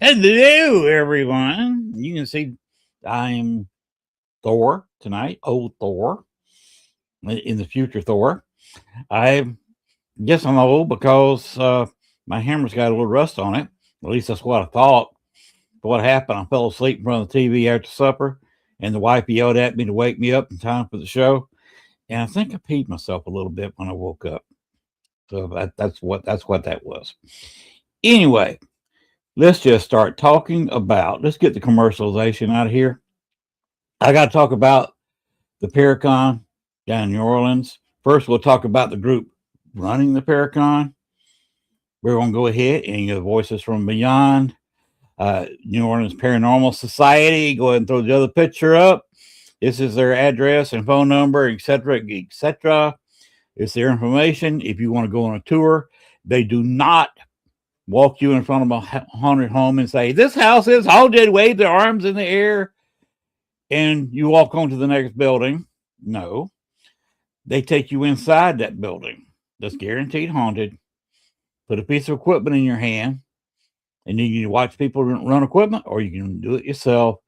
Hello, everyone. You can see I am Thor tonight, old Thor, in the future Thor. I guess I'm old because my hammer's got a little rust on it. At least that's what I thought. But what happened, I fell asleep in front of the TV after supper, and the wife yelled at me to wake me up in time for the show. And I think I peed myself a little bit when I woke up. So that's what that was. Anyway, let's just start talking about. Let's get the commercialization out of here. I got to talk about the Paracon down in New Orleans. First, we'll talk about the group running the Paracon. We're going to go ahead and get voices from beyond. New Orleans Paranormal Society. Go ahead and throw the other picture up. This is their address and phone number, etc., etc. It's their information. If you want to go on a tour, they do not walk you in front of a haunted home and say, "This house is haunted," wave their arms in the air, and you walk on to the next building. No. They take you inside that building that's guaranteed haunted, put a piece of equipment in your hand, and you can watch people run equipment, or you can do it yourself,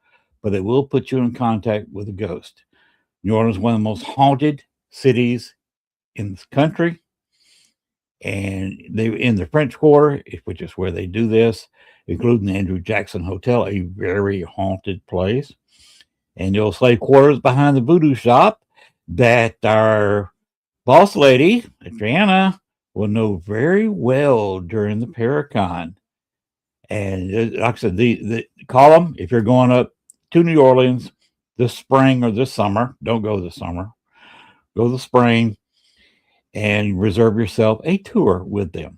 but they will put you in contact with a ghost. New Orleans is one of the most haunted cities in this country, and they in the French Quarter, which is where they do this, including the Andrew Jackson Hotel, a very haunted place, and the old slave quarters behind the voodoo shop that our boss lady, Adriana, will know very well during the Paracon. And like I said, call them if you're going up to New Orleans this spring or this summer. Don't go this summer. Go the spring and reserve yourself a tour with them.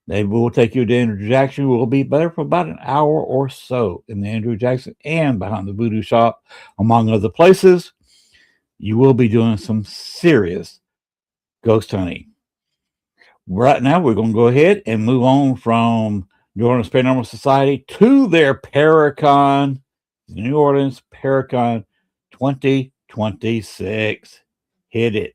They will take you to Andrew Jackson. We'll be there for about an hour or so in the Andrew Jackson and behind the voodoo shop, among other places. You will be doing some serious ghost hunting. Right now, we're going to go ahead and move on from New Orleans Paranormal Society to their Paracon, New Orleans Paracon 2026. Hit it.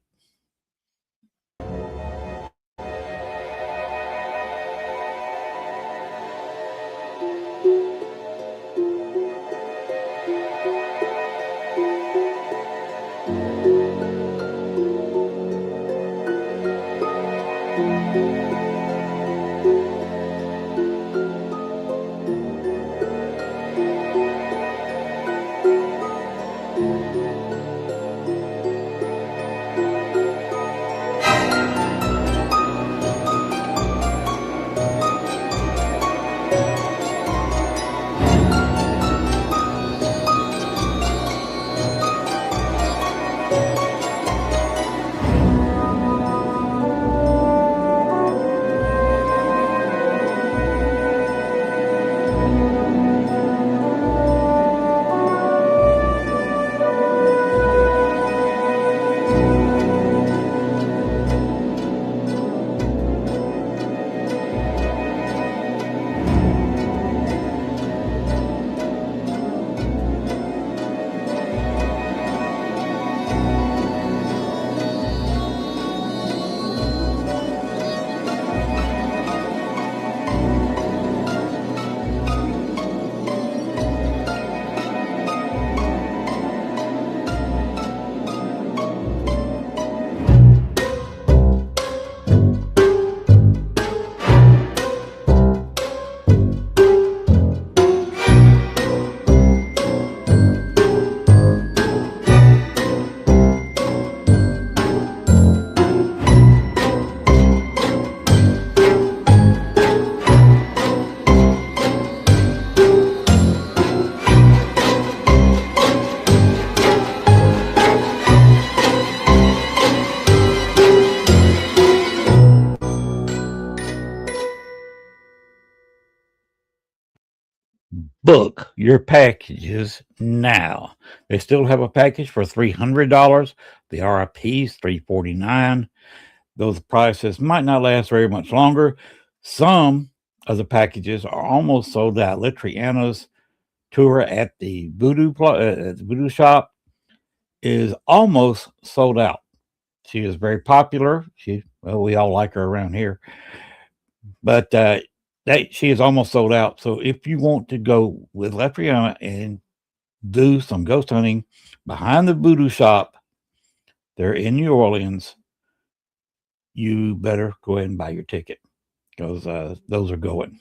Book your packages now. They still have a package for $300. The RIP is $349. Those prices might not last very much longer. Some of the packages are almost sold out. Litriana's tour at the Voodoo shop is almost sold out. She is very popular. We all like her around here. But she is almost sold out. So if you want to go with Lepriana and do some ghost hunting behind the voodoo shop there in New Orleans, you better go ahead and buy your ticket because those are going.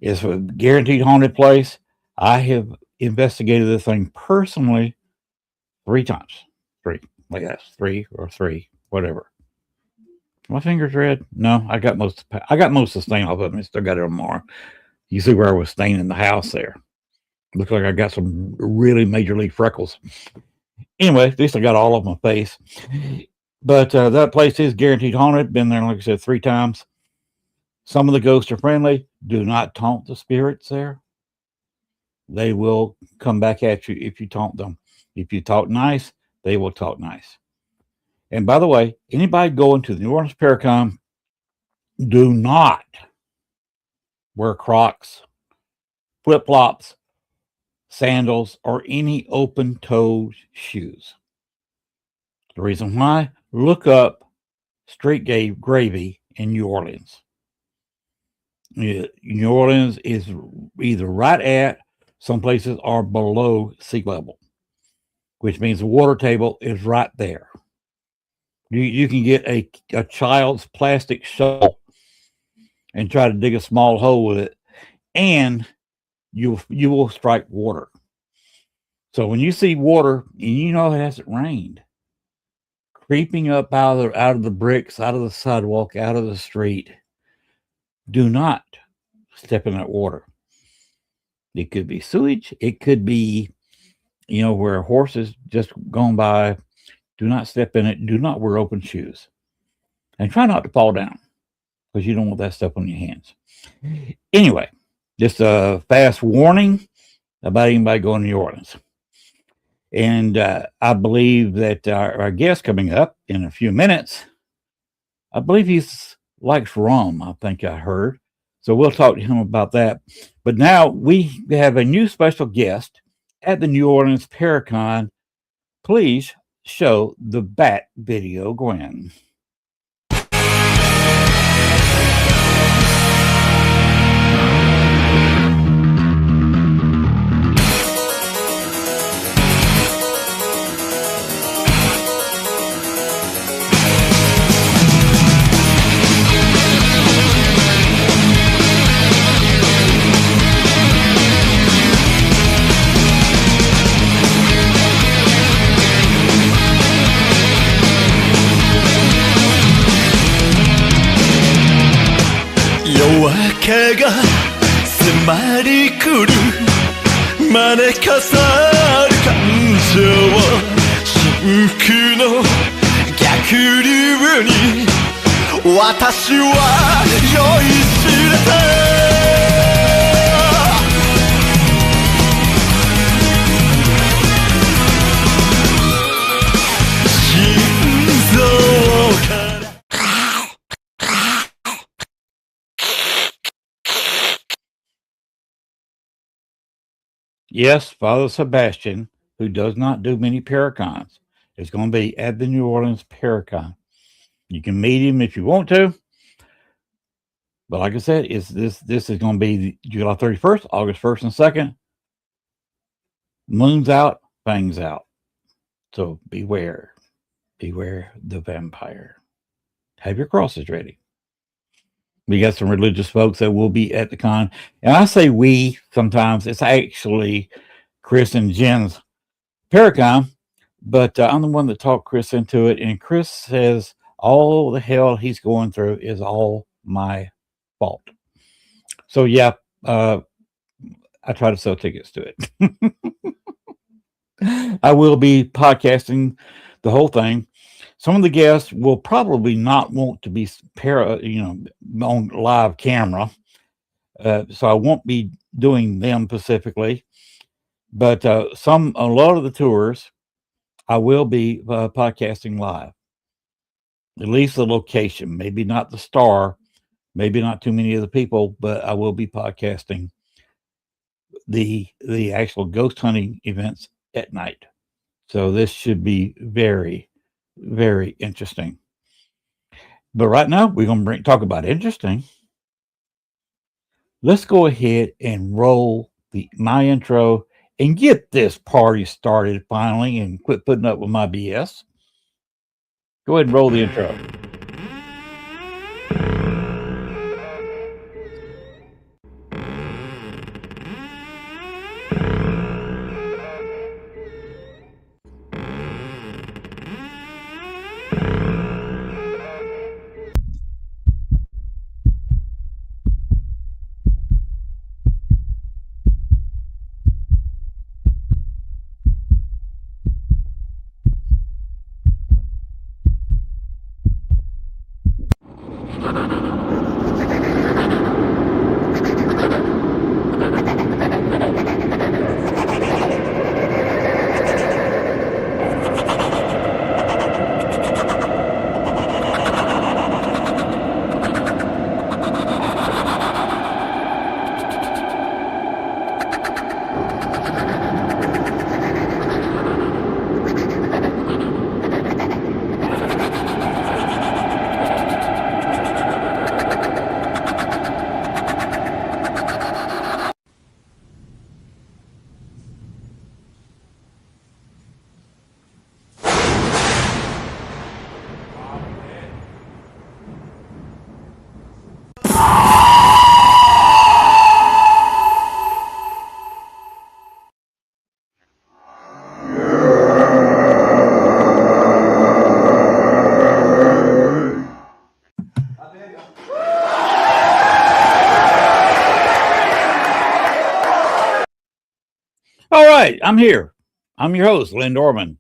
It's a guaranteed haunted place. I have investigated this thing personally 3 times. 3. Like that's 3 or 3, whatever. My finger's red. No, I got most of the stain off of them. I still got it on more. You see where I was staining the house there. Looks like I got some really major league freckles. Anyway, at least I got all of my face. But that place is guaranteed haunted. Been there, like I said, 3 times. Some of the ghosts are friendly. Do not taunt the spirits there. They will come back at you if you taunt them. If you talk nice, they will talk nice. And by the way, anybody going to the New Orleans Paracon, do not wear Crocs, flip-flops, sandals, or any open-toed shoes. The reason why, look up street gravy in New Orleans. New Orleans is either right at, some places are below sea level, which means the water table is right there. You can get a child's plastic shovel and try to dig a small hole with it, and you will strike water. So when you see water, and you know it hasn't rained, creeping up out of the bricks, out of the sidewalk, out of the street, do not step in that water. It could be sewage. It could be, where a horse is just going by. Do not step in it. Do not wear open shoes. And try not to fall down because you don't want that stuff on your hands. Anyway, just a fast warning about anybody going to New Orleans. And I believe that our guest coming up in a few minutes, I believe he likes rum, I think I heard. So we'll talk to him about that. But now we have a new special guest at the New Orleans Paracon. Please show the bat video, Gwen.夜明けが迫り来る招かさる感情真空の逆流に私は酔いしれた心臓から Yes, Father Sebastian, who does not do many Paracons, is going to be at the New Orleans Paracon. You can meet him if you want to. But like I said, this is going to be July 31st, August 1st and 2nd. Moon's out, fangs out. So beware. Beware the vampire. Have your crosses ready. We got some religious folks that will be at the con. And I say we sometimes. It's actually Chris and Jen's Paracon. But I'm the one that talked Chris into it. And Chris says all the hell he's going through is all my fault. So, yeah, I try to sell tickets to it. I will be podcasting the whole thing. Some of the guests will probably not want to be on live camera. So I won't be doing them specifically. But a lot of the tours, I will be podcasting live. At least the location, maybe not the star, maybe not too many of the people, but I will be podcasting the actual ghost hunting events at night. So this should be very, very interesting. But right now, we're going to talk about interesting. let's go ahead and roll my intro and get this party started finally and quit putting up with my BS. Go ahead and roll the intro. All right, I'm here. I'm your host, Len Dorman,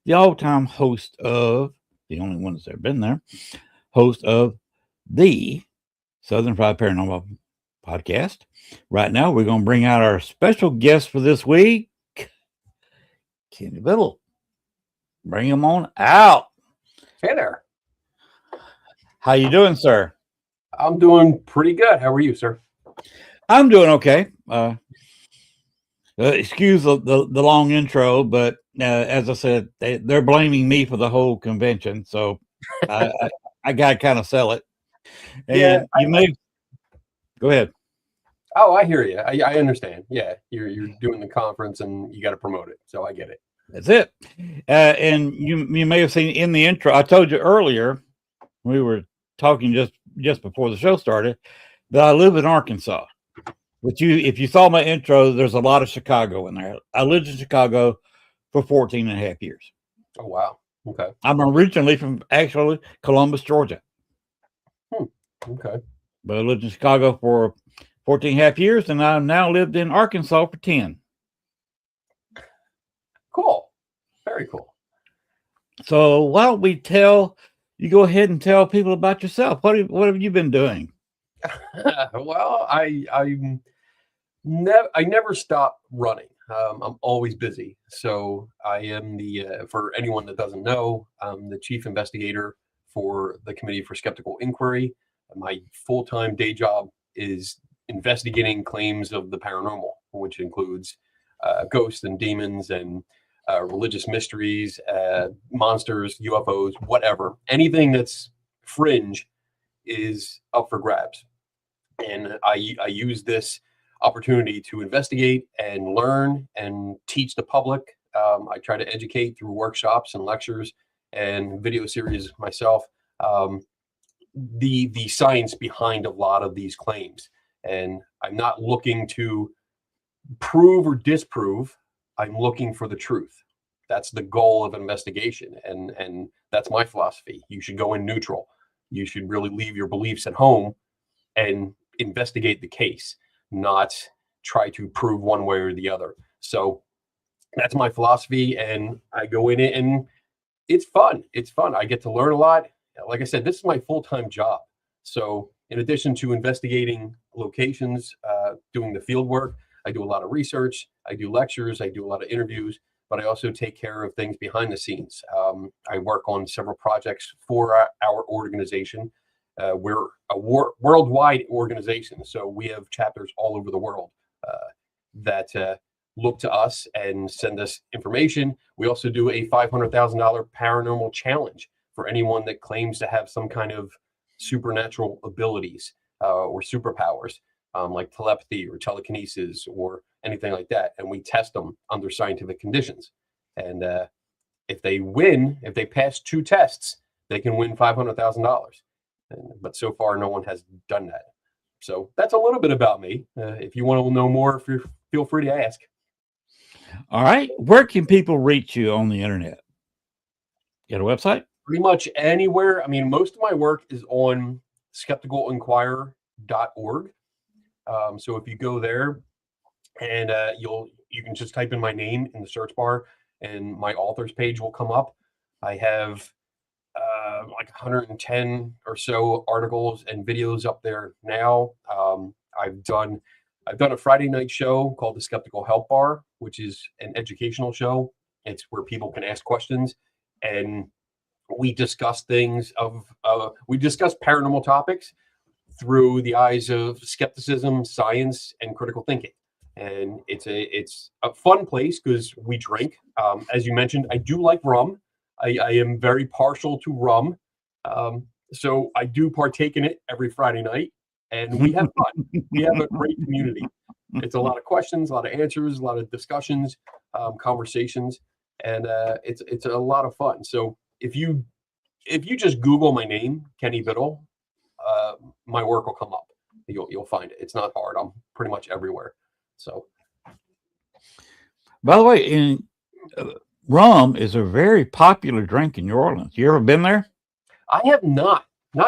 the all-time host of, the only one that's ever been there, host of the Southern Fried Paranormal podcast. Right now, we're going to bring out our special guest for this week, Kenny Biddle. Bring him on out. Hey there. How you doing, sir? I'm doing pretty good. How are you, sir? I'm doing okay. Excuse the long intro, but as I said, they're blaming me for the whole convention, so I got to kind of sell it. And Yeah, you may go ahead. Oh, I hear you. I understand. Yeah, you're doing the conference and you got to promote it, so I get it. That's it. And you may have seen in the intro. I told you earlier we were talking just before the show started that I live in Arkansas. But if you saw my intro, there's a lot of Chicago in there. I lived in Chicago for 14 and a half years. Oh, wow. Okay. I'm originally from actually Columbus, Georgia. Okay. But I lived in Chicago for 14 and a half years, and I've now lived in Arkansas for 10. Cool. Very cool. So why don't we you go ahead and tell people about yourself. What have you been doing? Well, I never stop running. I'm always busy. So I am for anyone that doesn't know, I'm the chief investigator for the Committee for Skeptical Inquiry. My full-time day job is investigating claims of the paranormal, which includes ghosts and demons and religious mysteries, monsters, UFOs, whatever. Anything that's fringe is up for grabs. And I use this opportunity to investigate and learn and teach the public. I try to educate through workshops and lectures and video series myself, the science behind a lot of these claims. And I'm not looking to prove or disprove. I'm looking for the truth. That's the goal of investigation. And that's my philosophy. You should go in neutral. You should really leave your beliefs at home and investigate the case, not try to prove one way or the other. So that's my philosophy, and I go in it, and it's fun. It's fun. I get to learn a lot. Like I said, this is my full-time job. So in addition to investigating locations, doing the field work, I do a lot of research, I do lectures, I do a lot of interviews, but I also take care of things behind the scenes. I work on several projects for our organization. We're a worldwide organization, so we have chapters all over the world that look to us and send us information. We also do a $500,000 paranormal challenge for anyone that claims to have some kind of supernatural abilities or superpowers. like telepathy or telekinesis or anything like that, and we test them under scientific conditions. And if they pass 2 tests, they can win $500,000. But so far, no one has done that. So that's a little bit about me. If you want to know more, feel free to ask. All right. Where can people reach you on the internet? You got a website? Pretty much anywhere. I mean, most of my work is on skepticalinquirer.org. So if you go there and you can just type in my name in the search bar and my authors page will come up. I have like 110 or so articles and videos up there now. I've done a Friday night show called the Skeptical Help Bar, which is an educational show. It's where people can ask questions, and we discuss we discuss paranormal topics through the eyes of skepticism, science, and critical thinking. And it's a fun place because we drink. As you mentioned, I do like rum. I am very partial to rum. So I do partake in it every Friday night, and we have fun. We have a great community. It's a lot of questions, a lot of answers, a lot of discussions, conversations, and it's a lot of fun. So if you just Google my name, Kenny Biddle, my work will come up. You'll find it. It's not hard. I'm pretty much everywhere. So, by the way, rum is a very popular drink in New Orleans. You ever been there? I have not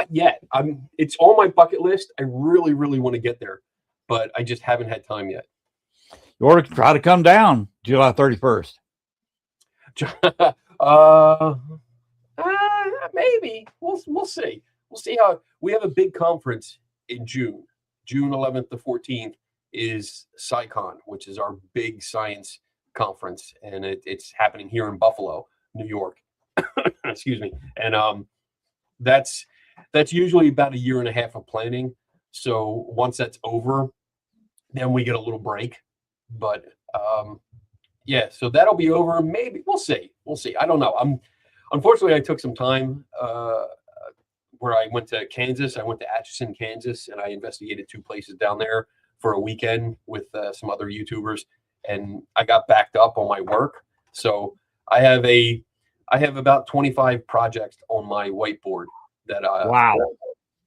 yet. It's on my bucket list. I really, really want to get there, but I just haven't had time yet. You ought to try to come down July 31st. Maybe we'll see. We'll see how we have a big conference in June 11th to 14th is SciCon, which is our big science conference, and it's happening here in Buffalo, New York. Excuse me. And that's usually about a year and a half of planning. So once that's over, then we get a little break. But yeah, so that'll be over. Maybe we'll see. I don't know. Unfortunately I took some time where I went to Kansas. I went to Atchison, Kansas, and I investigated 2 places down there for a weekend with some other YouTubers, and I got backed up on my work. So I have about 25 projects on my whiteboard that wow.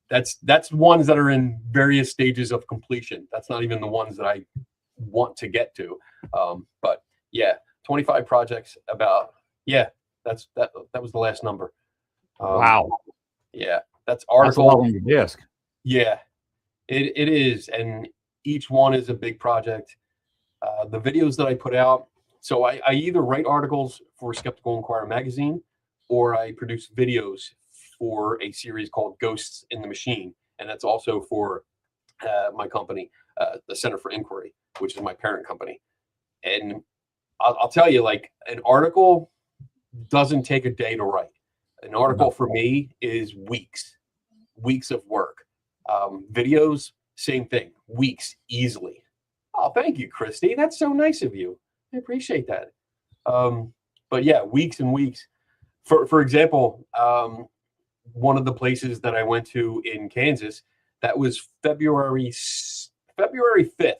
That's ones that are in various stages of completion. That's not even the ones that I want to get to. But yeah, 25 projects about, yeah, that was the last number. Wow. Yeah, that's article. That's on your desk. Yeah, it is. And each one is a big project. The videos that I put out, so I either write articles for Skeptical Inquirer magazine, or I produce videos for a series called Ghosts in the Machine. And that's also for my company, the Center for Inquiry, which is my parent company. And I'll tell you, like, an article doesn't take a day to write. An article for me is weeks of work. Videos, same thing, weeks easily. Oh, thank you, Christy. That's so nice of you. I appreciate that. But yeah, weeks and weeks. For example, one of the places that I went to in Kansas, that was February 5th.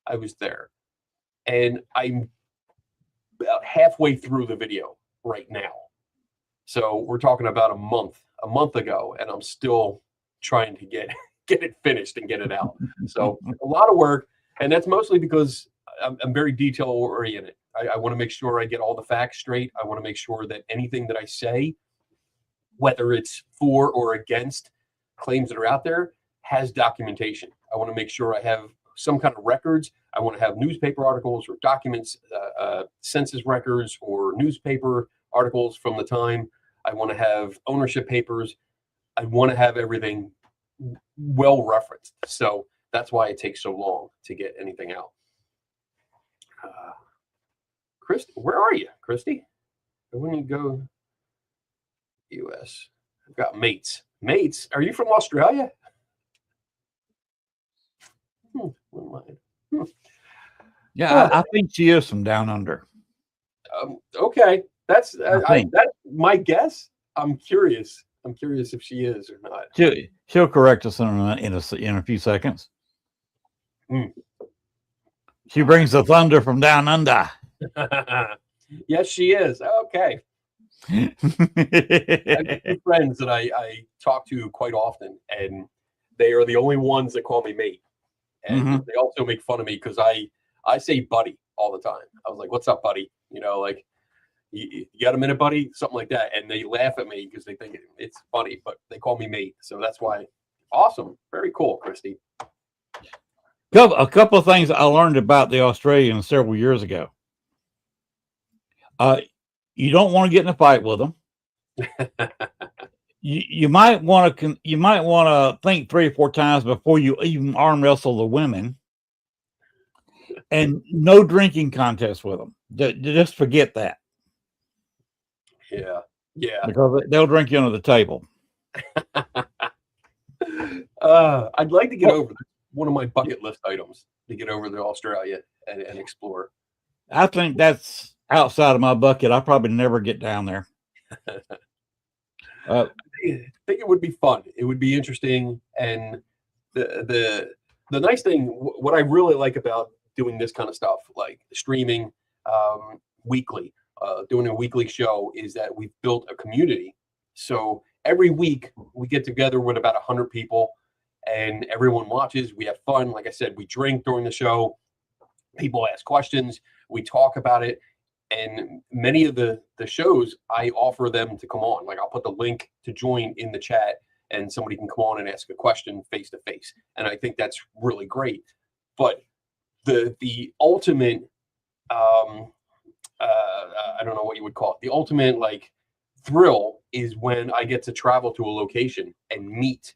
I was there, and I'm about halfway through the video right now. So we're talking about a month ago, and I'm still trying to get it finished and get it out. So a lot of work, and that's mostly because I'm very detail oriented. I want to make sure I get all the facts straight. I want to make sure that anything that I say, whether it's for or against claims that are out there, has documentation. I want to make sure I have some kind of records. I want to have newspaper articles or documents, census records or newspaper articles from the time. I want to have ownership papers. I want to have everything well referenced. So that's why it takes so long to get anything out. Christy, where are you, Christy? When you go US, I've got mates. Mates, are you from Australia? Yeah, I think she is from down under. Okay, that's my guess. I'm curious. I'm curious if she is or not. She'll correct us in a few seconds. Mm. She brings the thunder from down under. Yes, she is. Okay. I have two friends that I talk to quite often, and they are the only ones that call me mate. And Mhm. they also make fun of me because I say buddy all the time. I was like, "What's up, buddy?" You know, like you got a minute, buddy, something like that. And they laugh at me because they think it's funny, but they call me mate. So that's why. Awesome, very cool, Christy. A couple of things I learned about the Australians several years ago. You don't want to get in a fight with them. You might want to think 3 or 4 times before you even arm wrestle the women. And no drinking contest with them. Just forget that. Yeah, yeah. Because they'll drink you under the table. I'd like to get over one of my bucket list items to get over to Australia and explore. I think that's outside of my bucket. I probably never get down there. I think it would be fun. It would be interesting, and the nice thing, what I really like about doing this kind of stuff, like streaming weekly, doing a weekly show, is that we've built a community. So every week we get together with about 100 people, and everyone watches. We have fun. Like I said, we drink during the show. People ask questions. We talk about it. And many of the shows, I offer them to come on. Like I'll put the link to join in the chat, and somebody can come on and ask a question face to face. And I think that's really great. But the ultimate, I don't know what you would call it. The ultimate like thrill is when I get to travel to a location and meet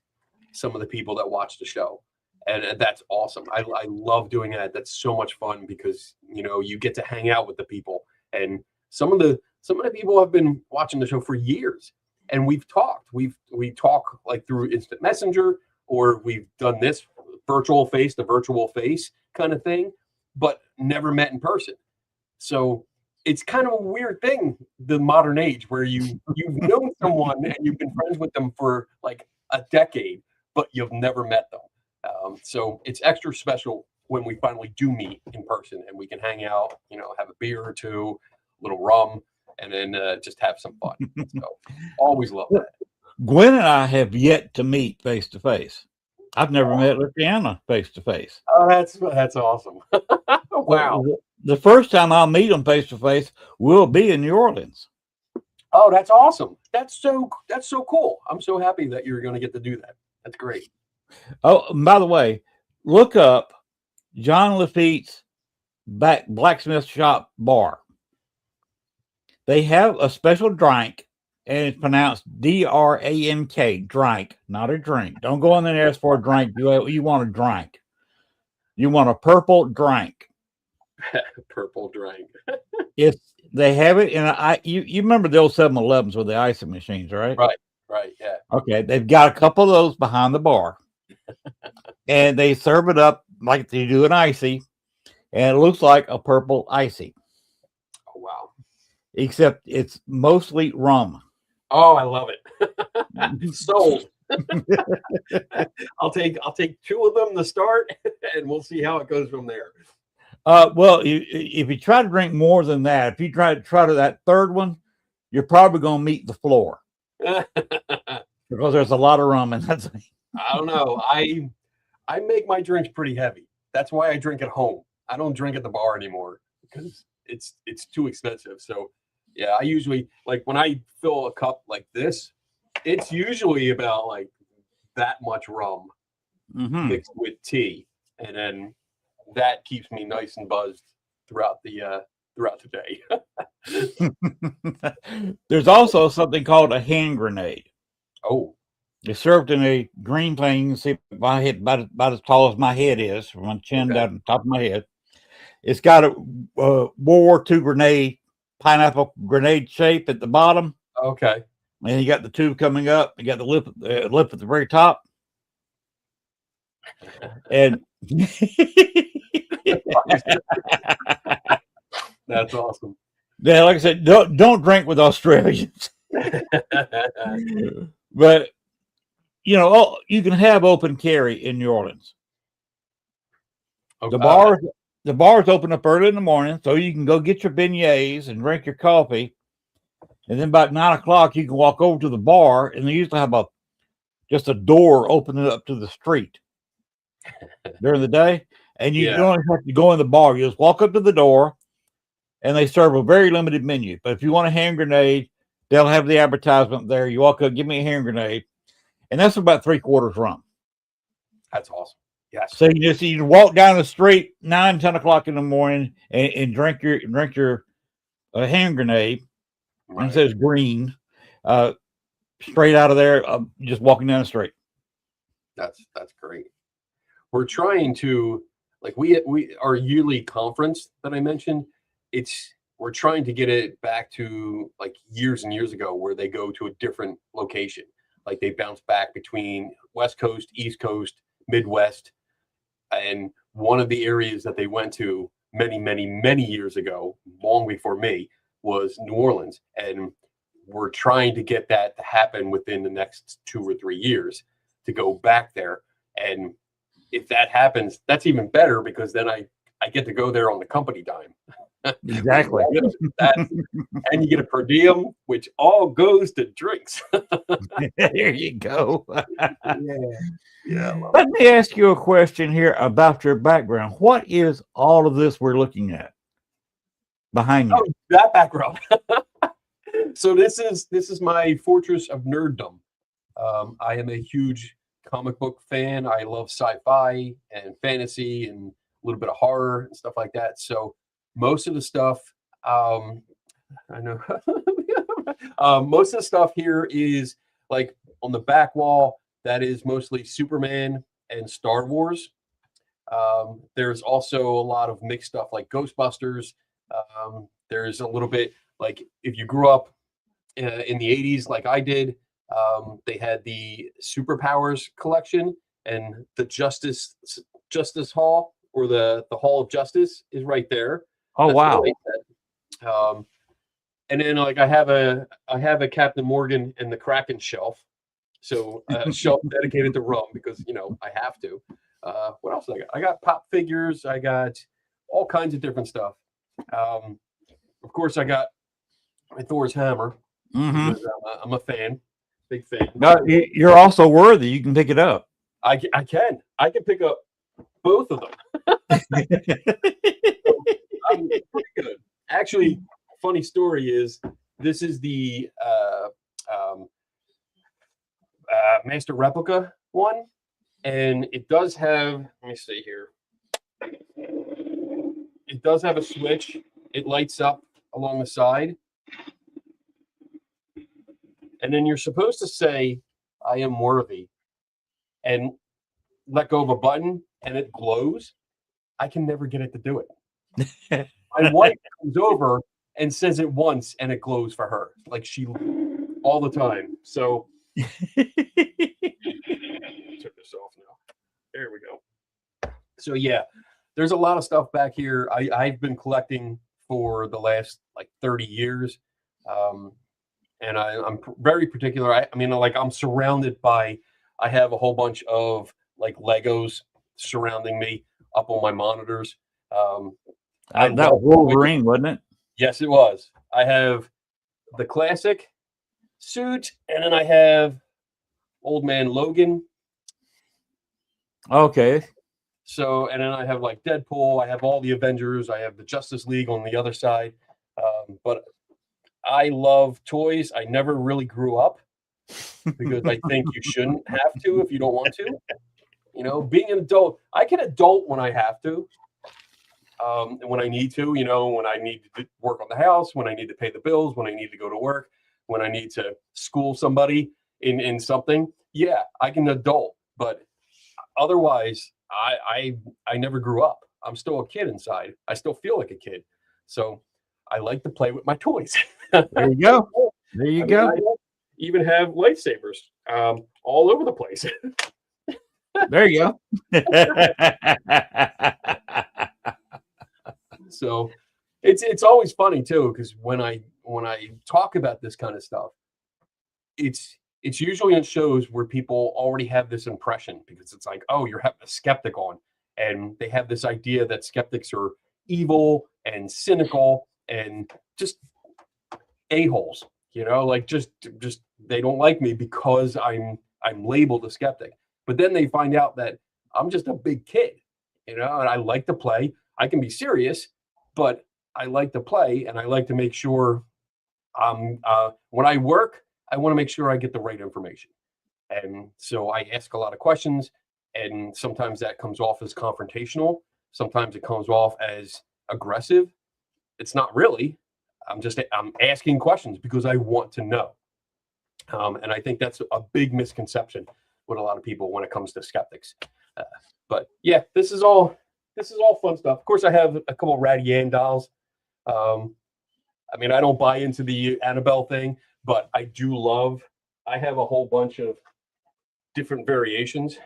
some of the people that watch the show. And that's awesome. I love doing that. That's so much fun because, you know, you get to hang out with the people. And some of the people have been watching the show for years, and we've talked. We talk like through instant messenger, or we've done this virtual face to virtual face kind of thing, but never met in person. So it's kind of a weird thing, the modern age, where you've known someone and you've been friends with them for like a decade, but you've never met them. So it's extra special when we finally do meet in person and we can hang out, you know, have a beer or two, a little rum, and then just have some fun. So always love that. Gwen and I have yet to meet face to face. I've never met Luciana face to face. Oh, that's awesome. Wow. The first time I'll meet them face to face will be in New Orleans. Oh, that's awesome. That's so cool. I'm so happy that you're going to get to do that. That's great. Oh, and by the way, look up John Lafitte's Blacksmith Shop Bar. They have a special drink, and it's pronounced DRANK, drink, not a drink. Don't go in there and ask for a drink. You want a drink. You want a purple drink. Purple drink. They have it in you remember the old 7-Elevens with the icing machines, right? Right, yeah. Okay, they've got a couple of those behind the bar. And they serve it up like they do an icy, and it looks like a purple icy. Oh wow. Except it's mostly rum. Oh, I love it. Sold. I'll take 2 of them to start, and we'll see how it goes from there. Well, if you try to drink more than that, if you try to that third one, you're probably going to meet the floor because there's a lot of rum in that thing. I don't know. I make my drinks pretty heavy. That's why I drink at home. I don't drink at the bar anymore because it's too expensive. So yeah, I usually, like when I fill a cup like this, it's usually about like that much rum mixed with tea, and then that keeps me nice and buzzed throughout the day. There's also something called a hand grenade. Oh. It's served in a green thing. You can see my head about as tall as my head is, from my chin down to the top of my head. It's got a World War II grenade, pineapple grenade shape at the bottom. Okay. And you got the tube coming up. You got the lip at the very top. And that's awesome. Yeah, like I said, don't drink with Australians. But you know, you can have open carry in New Orleans. Okay. The bars open up early in the morning, so you can go get your beignets and drink your coffee, and then about 9 o'clock you can walk over to the bar, and they usually have just a door opening up to the street during the day, and you don't have to go in the bar. You just walk up to the door, and they serve a very limited menu. But if you want a hand grenade, they'll have the advertisement there. You walk up, give me a hand grenade, and that's about 3/4 rum. That's awesome. Yes. So you walk down the street 9, 10 o'clock in the morning and drink your hand grenade. Right. And it says green, straight out of there, just walking down the street. That's great. We're trying to, like, we our yearly conference that I mentioned. We're trying to get it back to like years and years ago, where they go to a different location. Like they bounce back between West Coast, East Coast, Midwest. And one of the areas that they went to many, many, many years ago, long before me, was New Orleans. And we're trying to get that to happen within the next 2 or 3 years to go back there. And if that happens, that's even better, because then I get to go there on the company dime. Exactly. And you get a per diem, which all goes to drinks. There you go. Yeah. Let me ask you a question here about your background. What is all of this we're looking at behind you? Oh, that background. So this is my fortress of nerddom. I am a huge comic book fan. I love sci-fi and fantasy and a little bit of horror and stuff like that. So most of the stuff, I know, most of the stuff here is like on the back wall. That is mostly Superman and Star Wars. There's also a lot of mixed stuff like Ghostbusters. There's a little bit like if you grew up in the 80s like I did, they had the Superpowers collection, and the Justice Hall, or the Hall of Justice, is right there. Oh, wow. And then like I have a Captain Morgan and the Kraken shelf. So a shelf dedicated to rum, because I have to. What else I got? I got pop figures. I got all kinds of different stuff. Of course, I got my Thor's hammer. Mm-hmm. I'm a fan, big fan. No, you're also worthy. You can pick it up. I can pick up both of them. I'm pretty good. Actually, funny story is this is the Master Replica one, and it does have, let me see here, it does have a switch. It lights up along the side, and then you're supposed to say, I am worthy, and let go of a button, and it glows. I can never get it to do it. My wife comes over and says it once, and it glows for her, like she all the time. So took this off now. There we go. So yeah, there's a lot of stuff back here. I've been collecting for the last like 30 years. And I'm very particular. I mean, like I'm surrounded by, I have a whole bunch of like Legos surrounding me up on my monitors. That was Wolverine, wasn't it? Yes, it was. I have the classic suit, and then I have Old Man Logan. Okay. So, and then I have like Deadpool. I have all the Avengers. I have the Justice League on the other side. But I love toys. I never really grew up, because I think you shouldn't have to if you don't want to. Being an adult, I can adult when I have to. When I need to, when I need to work on the house, when I need to pay the bills, when I need to go to work, when I need to school somebody in something, yeah, I can adult. But otherwise, I never grew up. I'm still a kid inside. I still feel like a kid. So I like to play with my toys. There you go. There you go. I even have lightsabers all over the place. There you go. So it's always funny too, because when I talk about this kind of stuff, it's usually in shows where people already have this impression, because it's like, oh, you're having a skeptic on, and they have this idea that skeptics are evil and cynical and just a-holes, like just they don't like me because I'm labeled a skeptic. But then they find out that I'm just a big kid, and I like to play. I can be serious, but I like to play, and I like to make sure when I work, I want to make sure I get the right information. And so I ask a lot of questions, and sometimes that comes off as confrontational. Sometimes it comes off as aggressive. It's not really. I'm asking questions because I want to know. And I think that's a big misconception with a lot of people when it comes to skeptics. But yeah, this is all fun stuff. Of course, I have a couple of Raggedy Ann dolls. I mean, I don't buy into the Annabelle thing, but I have a whole bunch of different variations,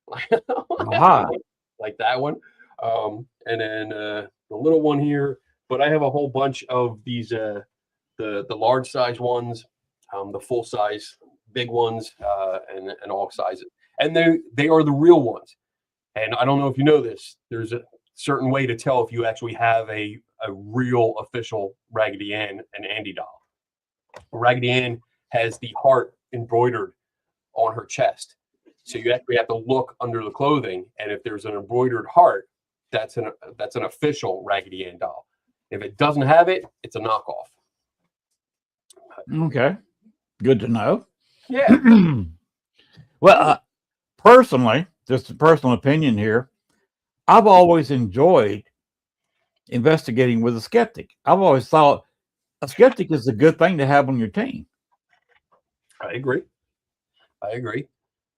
like that one. And then the little one here, but I have a whole bunch of these, the large size ones, the full size big ones, and all sizes. And they are the real ones. And I don't know if you know this, there's a certain way to tell if you actually have a real official Raggedy Ann and Andy doll. Raggedy Ann has the heart embroidered on her chest. So you actually have to look under the clothing, and if there's an embroidered heart, that's an official Raggedy Ann doll. If it doesn't have it, it's a knockoff. Okay, good to know. Yeah. Well, personally, just a personal opinion here, I've always enjoyed investigating with a skeptic. I've always thought a skeptic is a good thing to have on your team. I agree.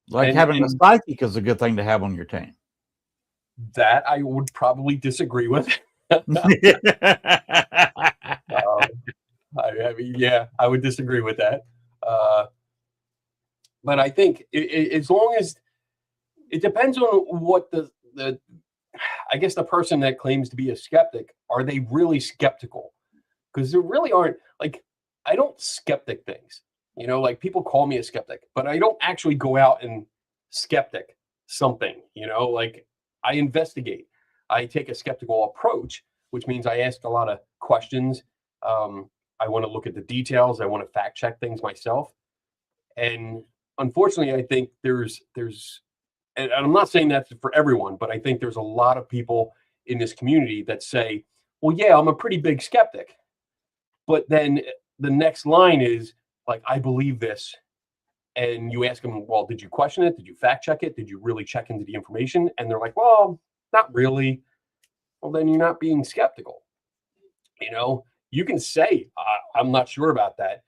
Like having a psychic is a good thing to have on your team. That I would probably disagree with. I mean, yeah, I would disagree with that. But I think as long as it depends on what I guess the person that claims to be a skeptic, are they really skeptical? Because there really aren't, like, I don't skeptic things. Like people call me a skeptic, but I don't actually go out and skeptic something, like I investigate. I take a skeptical approach, which means I ask a lot of questions. I want to look at the details. I want to fact check things myself. And unfortunately, I think there's, and I'm not saying that's for everyone, but I think there's a lot of people in this community that say, well, yeah, I'm a pretty big skeptic. But then the next line is like, I believe this. And you ask them, well, did you question it? Did you fact check it? Did you really check into the information? And they're like, well, not really. Well, then you're not being skeptical. You can say, I'm not sure about that.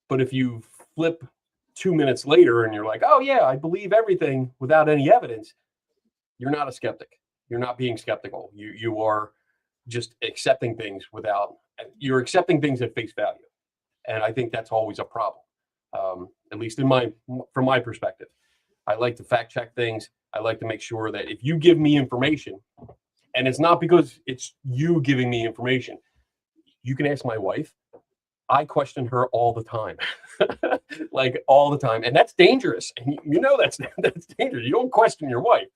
But if you flip 2 minutes later and you're like, oh yeah, I believe everything without any evidence, you're not a skeptic. You're not being skeptical. You are just accepting things you're accepting things at face value. And I think that's always a problem. At least from my perspective, I like to fact check things. I like to make sure that if you give me information, and it's not because it's you giving me information, you can ask my wife. I question her all the time, like all the time. And that's dangerous. And that's dangerous. You don't question your wife.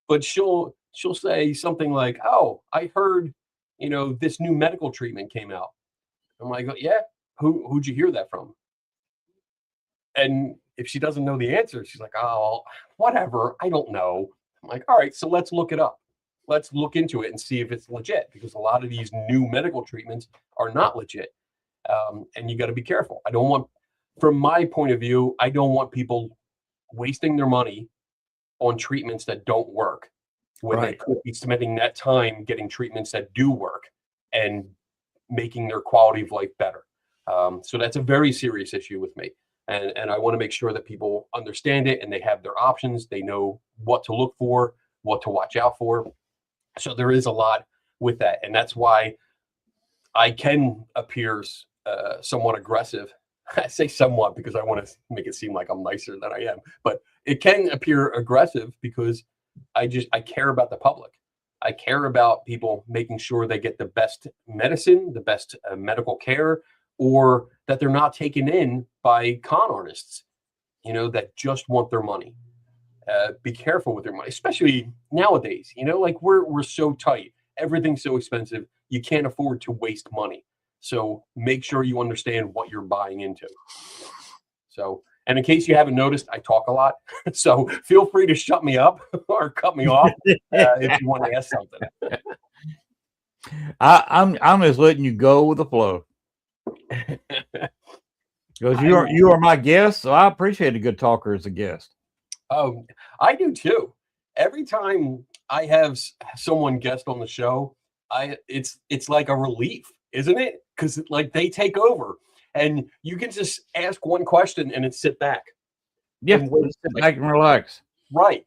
But she'll say something like, oh, I heard, this new medical treatment came out. I'm like, yeah, who'd you hear that from? And if she doesn't know the answer, she's like, oh, whatever. I don't know. I'm like, all right, so let's look it up. Let's look into it and see if it's legit, because a lot of these new medical treatments are not legit. And you got to be careful. From my point of view, I don't want people wasting their money on treatments that don't work when They could be spending that time getting treatments that do work and making their quality of life better. So that's a very serious issue with me. And I want to make sure that people understand it and they have their options. They know what to look for, what to watch out for. So there is a lot with that. And that's why I can appear somewhat aggressive. I say somewhat because I want to make it seem like I'm nicer than I am. But it can appear aggressive because I care about the public. I care about people making sure they get the best medicine, the best medical care, or that they're not taken in by con artists, that just want their money. Be careful with your money, especially nowadays. You know, like we're so tight. Everything's so expensive. You can't afford to waste money. So make sure you understand what you're buying into. So, and in case you haven't noticed, I talk a lot. So feel free to shut me up or cut me off if you want to ask something. I'm just letting you go with the flow. Because you are my guest, so I appreciate a good talker as a guest. I do too. Every time I have someone guest on the show, it's like a relief, isn't it? Because like they take over, and you can just ask one question and then sit back. Yeah, sit back and relax. Right.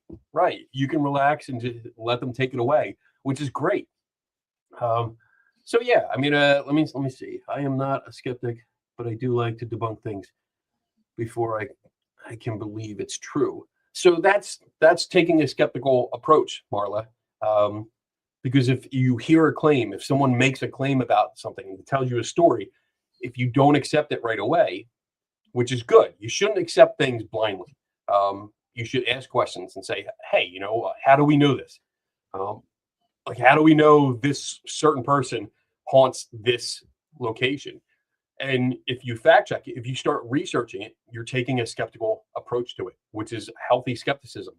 You can relax and just let them take it away, which is great. So yeah, I mean, let me see. I am not a skeptic, but I do like to debunk things before I can believe it's true. So that's taking a skeptical approach, Marla. Because if you hear a claim, if someone makes a claim about something and tells you a story, if you don't accept it right away, which is good, you shouldn't accept things blindly. You should ask questions and say, hey, you know, how do we know this? Like, how do we know this certain person haunts this location? And if you fact check it, if you start researching it, you're taking a skeptical approach to it, which is healthy skepticism,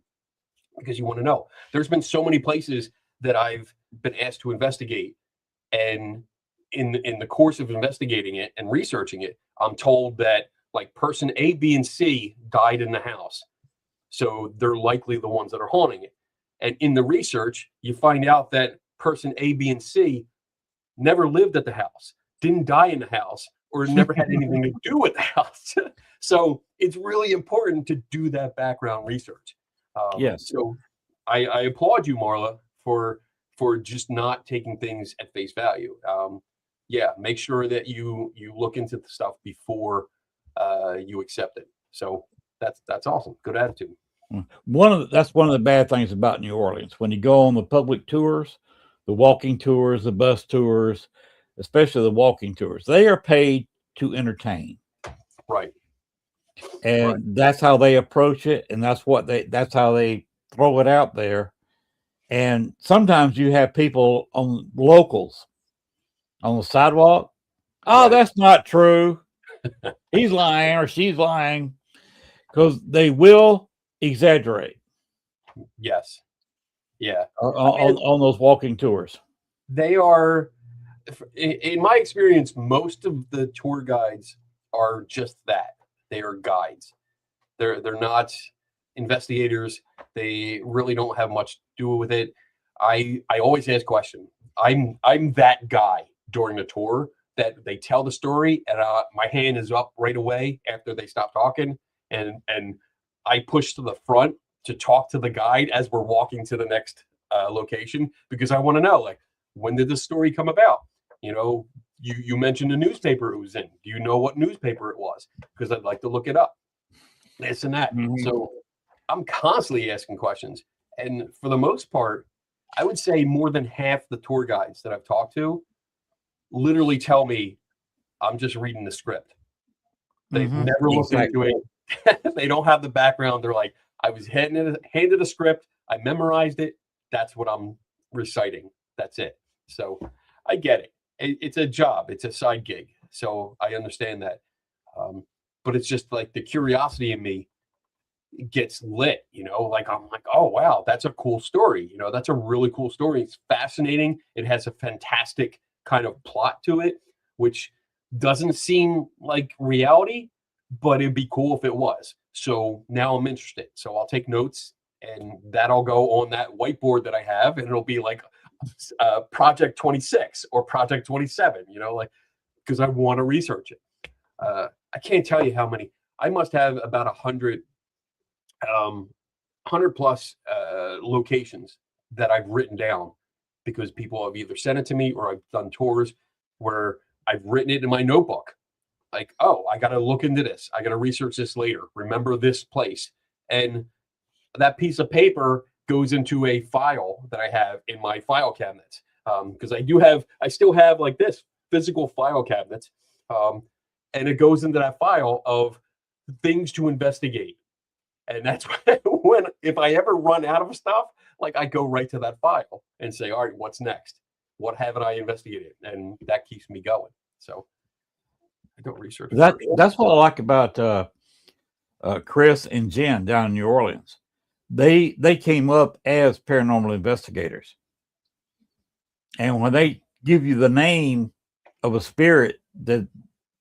because you want to know. There's been so many places that I've been asked to investigate, and in the course of investigating it and researching it, I'm told that like person A, B, and C died in the house, so they're likely the ones that are haunting it. And in the research, you find out that person A, B, and C never lived at the house, didn't die in the house, or never had anything to do with the house. So it's really important to do that background research. Yes. So I applaud you, Marla, for just not taking things at face value. Yeah, make sure that you look into the stuff before you accept it. So that's awesome. Good attitude. That's one of the bad things about New Orleans. When you go on the public tours, the walking tours, the bus tours, especially the walking tours, they are paid to entertain. Right. And that's how they approach it, and that's how they throw it out there. And sometimes you have people locals on the sidewalk. Oh, right. That's not true. He's lying or she's lying, because they will exaggerate. Yes. Yeah. On those walking tours. They are, in my experience, most of the tour guides are just that. They are guides. They're not investigators. They really don't have much to do with it. I always ask questions. I'm that guy during the tour that they tell the story, and my hand is up right away after they stop talking, and I push to the front to talk to the guide as we're walking to the next location, because I want to know, like, when did this story come about? You know, you mentioned the newspaper it was in. Do you know what newspaper it was? Because I'd like to look it up. This and that. Mm-hmm. So I'm constantly asking questions. And for the most part, I would say more than half the tour guides that I've talked to literally tell me, I'm just reading the script. They've never looked into it. They don't have the background. They're like, I was handed a script. I memorized it. That's what I'm reciting. That's it. So I get it. It's a job. It's a side gig. So I understand that. But it's just like the curiosity in me gets lit, you know, like I'm like, oh, wow, that's a cool story. You know, that's a really cool story. It's fascinating. It has a fantastic kind of plot to it, which doesn't seem like reality, but it'd be cool if it was. So now I'm interested. So I'll take notes, and that'll go on that whiteboard that I have, and it'll be like project 26 or project 27, you know, like, because I want to research it. I can't tell you how many. I must have about 100 plus locations that I've written down, because people have either sent it to me or I've done tours where I've written it in my notebook. Like, oh, I got to look into this. I got to research this later. Remember this place. And that piece of paper goes into a file that I have in my file cabinets. Because I still have like this physical file cabinets. And it goes into that file of things to investigate. And that's if I ever run out of stuff, like I go right to that file and say, all right, what's next? What haven't I investigated? And that keeps me going. So I don't research. That's what I like about Chris and Jen down in New Orleans. They came up as paranormal investigators, and when they give you the name of a spirit that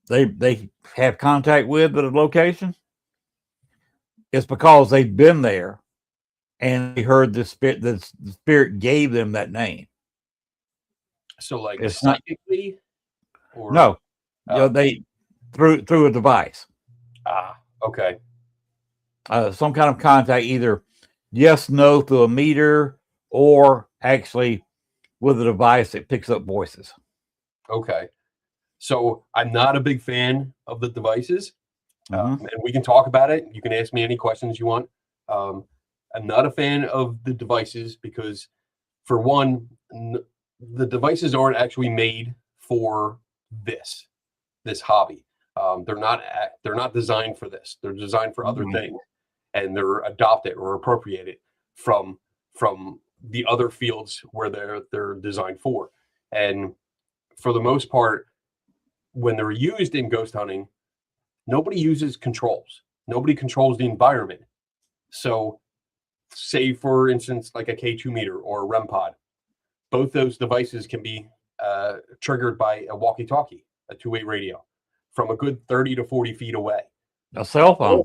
they have contact with at a location, it's because they've been there and they heard the spirit gave them that name. So like it's psychically, or no, they through a device. Okay. Some kind of contact, either yes, no through a meter, or actually with a device that picks up voices. Okay. So I'm not a big fan of the devices, and we can talk about it. You can ask me any questions you want. I'm not a fan of the devices because, for one, the devices aren't actually made for this hobby. They're not designed for this. They're designed for other things, and they're adopted or appropriated from the other fields where they're designed for. And for the most part, when they're used in ghost hunting, nobody uses controls. Nobody controls the environment. So, say for instance, like a K2 meter or a REM pod, both those devices can be triggered by a walkie-talkie, a two-way radio, from a good 30 to 40 feet away. A cell phone.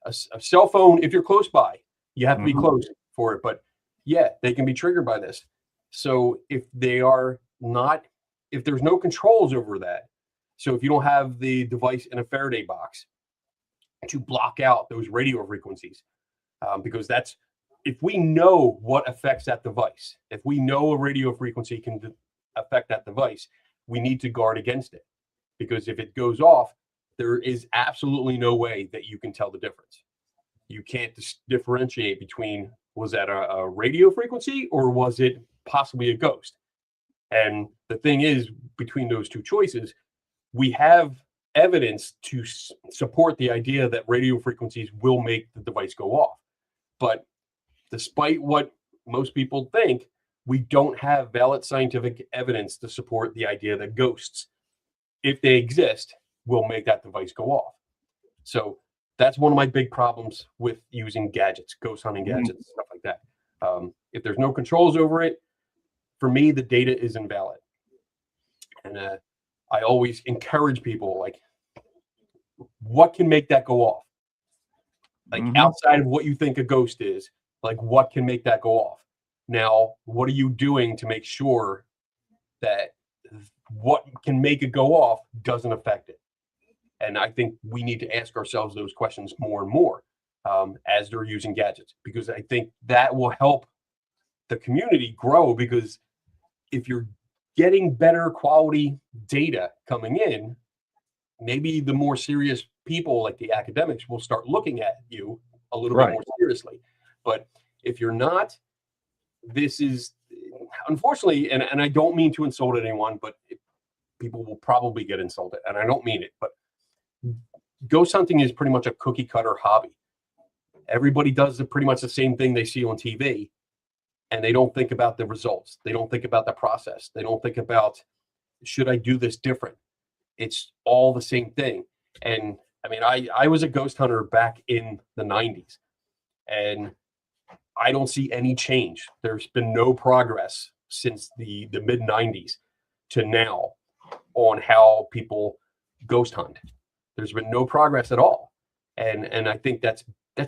A cell phone, if you're close by, you have to be close for it. But yeah, they can be triggered by this. So if there's no controls over that, so if you don't have the device in a Faraday box to block out those radio frequencies, because if we know what affects that device, if we know a radio frequency can affect that device, we need to guard against it. Because if it goes off, there is absolutely no way that you can tell the difference. You can't differentiate between, was that a radio frequency or was it possibly a ghost? And the thing is, between those two choices, we have evidence to support the idea that radio frequencies will make the device go off. But despite what most people think, we don't have valid scientific evidence to support the idea that ghosts, if they exist, will make that device go off. So that's one of my big problems with using gadgets, ghost hunting gadgets, stuff like that. If there's no controls over it, for me, the data is invalid. And I always encourage people, like, what can make that go off? Like, outside of what you think a ghost is, like, what can make that go off? Now, what are you doing to make sure that what can make it go off doesn't affect it? And I think we need to ask ourselves those questions more and more as they're using gadgets, because I think that will help the community grow. Because if you're getting better quality data coming in, maybe the more serious people, like the academics, will start looking at you a little bit more seriously. But if you're not, this is unfortunately, and I don't mean to insult anyone, but people will probably get insulted, and I don't mean it, but ghost hunting is pretty much a cookie cutter hobby. Everybody does pretty much the same thing they see on TV, and they don't think about the results. They don't think about the process. They don't think about, should I do this different? It's all the same thing. And I mean, I was a ghost hunter back in the 90s, and I don't see any change. There's been no progress since the mid 90s to now on how people ghost hunt. There's been no progress at all. And I think that's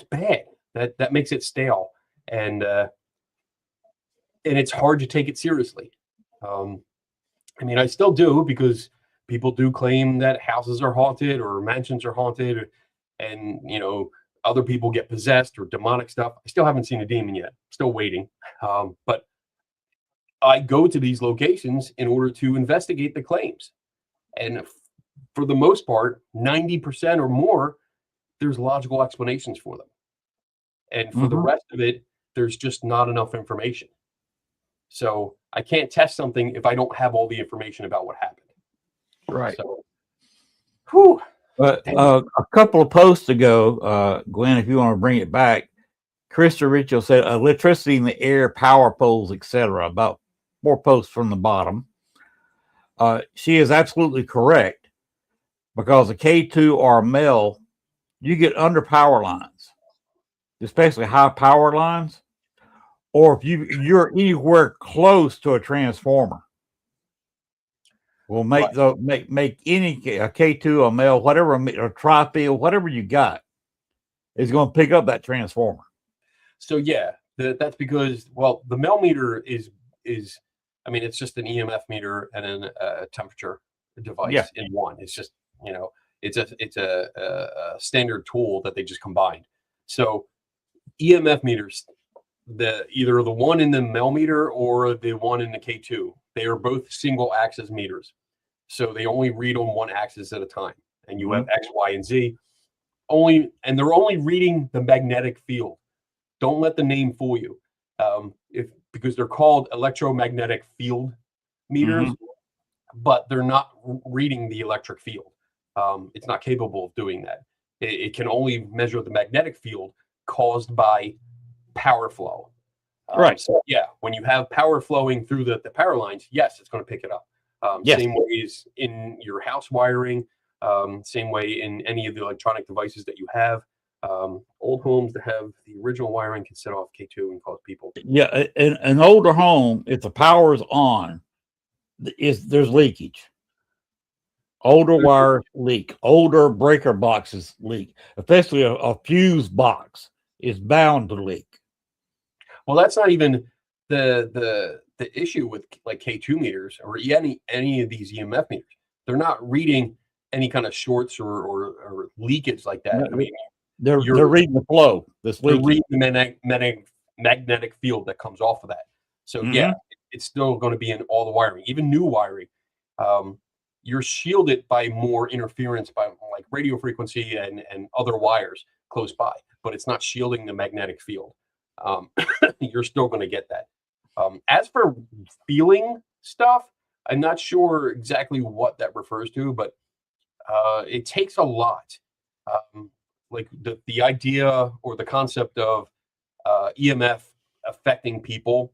bad. That makes it stale. And it's hard to take it seriously. I mean, I still do, because people do claim that houses are haunted or mansions are haunted, and, you know, other people get possessed or demonic stuff. I still haven't seen a demon yet. Still waiting. But I go to these locations in order to investigate the claims. And for the most part, 90% or more, there's logical explanations for them. And for the rest of it, there's just not enough information. So I can't test something if I don't have all the information about what happened. Right. So, whew. But a couple of posts ago, Gwen, if you want to bring it back, Krista Ritchell said electricity in the air, power poles, etc. About 4 posts from the bottom. She is absolutely correct, because a K2 or a male, you get under power lines, especially high power lines, or if you're anywhere close to a transformer, will make make any a K2, a male, whatever, a tri-field, whatever you got, is going to pick up that transformer. So yeah, that's because, well, the mel meter is I mean, it's just an EMF meter and then a temperature device in one. It's just, it's a standard tool that they just combined. So EMF meters, either the one in the mel meter or the one in the K2, they are both single axis meters. So they only read on one axis at a time, and you have X, Y, and Z and they're only reading the magnetic field. Don't let the name fool you. Because they're called electromagnetic field meters, but they're not reading the electric field. It's not capable of doing that. It can only measure the magnetic field caused by power flow. Right. So yeah, when you have power flowing through the power lines, yes, it's going to pick it up. Same way as in your house wiring, same way in any of the electronic devices that you have. Old homes that have the original wiring can set off K2 and cause people. Yeah, in an older home, if the power is on, there's leakage. Older wires leak. Older breaker boxes leak. Especially a fuse box is bound to leak. Well, that's not even the issue with like K2 meters or any of these EMF meters. They're not reading any kind of shorts or leakage like that. I mean, they're reading the flow. They're reading the magnetic field that comes off of that. So yeah, it's still going to be in all the wiring, even new wiring. You're shielded by more interference by like radio frequency and other wires close by, but it's not shielding the magnetic field. You're still going to get that. As for feeling stuff, I'm not sure exactly what that refers to, but it takes a lot. Like the idea or the concept of EMF affecting people.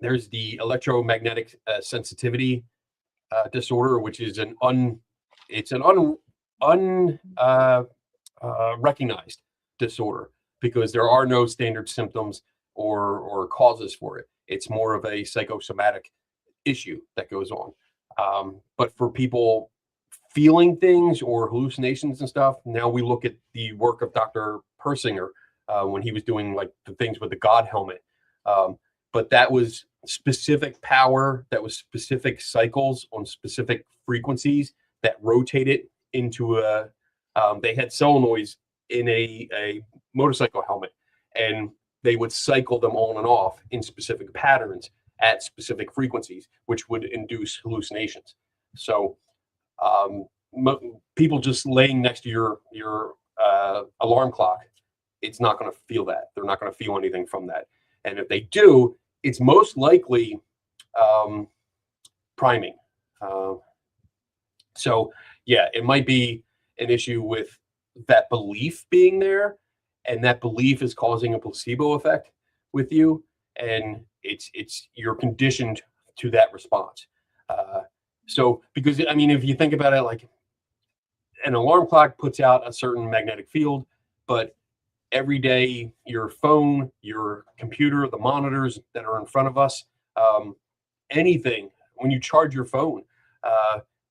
There's the electromagnetic sensitivity disorder, which is an unrecognized disorder, because there are no standard symptoms or causes for it. It's more of a psychosomatic issue that goes on. But for people feeling things or hallucinations and stuff, now we look at the work of Dr. Persinger when he was doing like the things with the God helmet. But that was specific power, that was specific cycles on specific frequencies that rotated into they had solenoids in a motorcycle helmet, and they would cycle them on and off in specific patterns at specific frequencies, which would induce hallucinations. So people just laying next to your alarm clock, it's not going to feel that. They're not going to feel anything from that. And if they do, it's most likely priming. So yeah, it might be an issue with that belief being there, and that belief is causing a placebo effect with you, and you're conditioned to that response. So because I mean, if you think about it, like an alarm clock puts out a certain magnetic field, but every day your phone, your computer, the monitors that are in front of us, anything, when you charge your phone,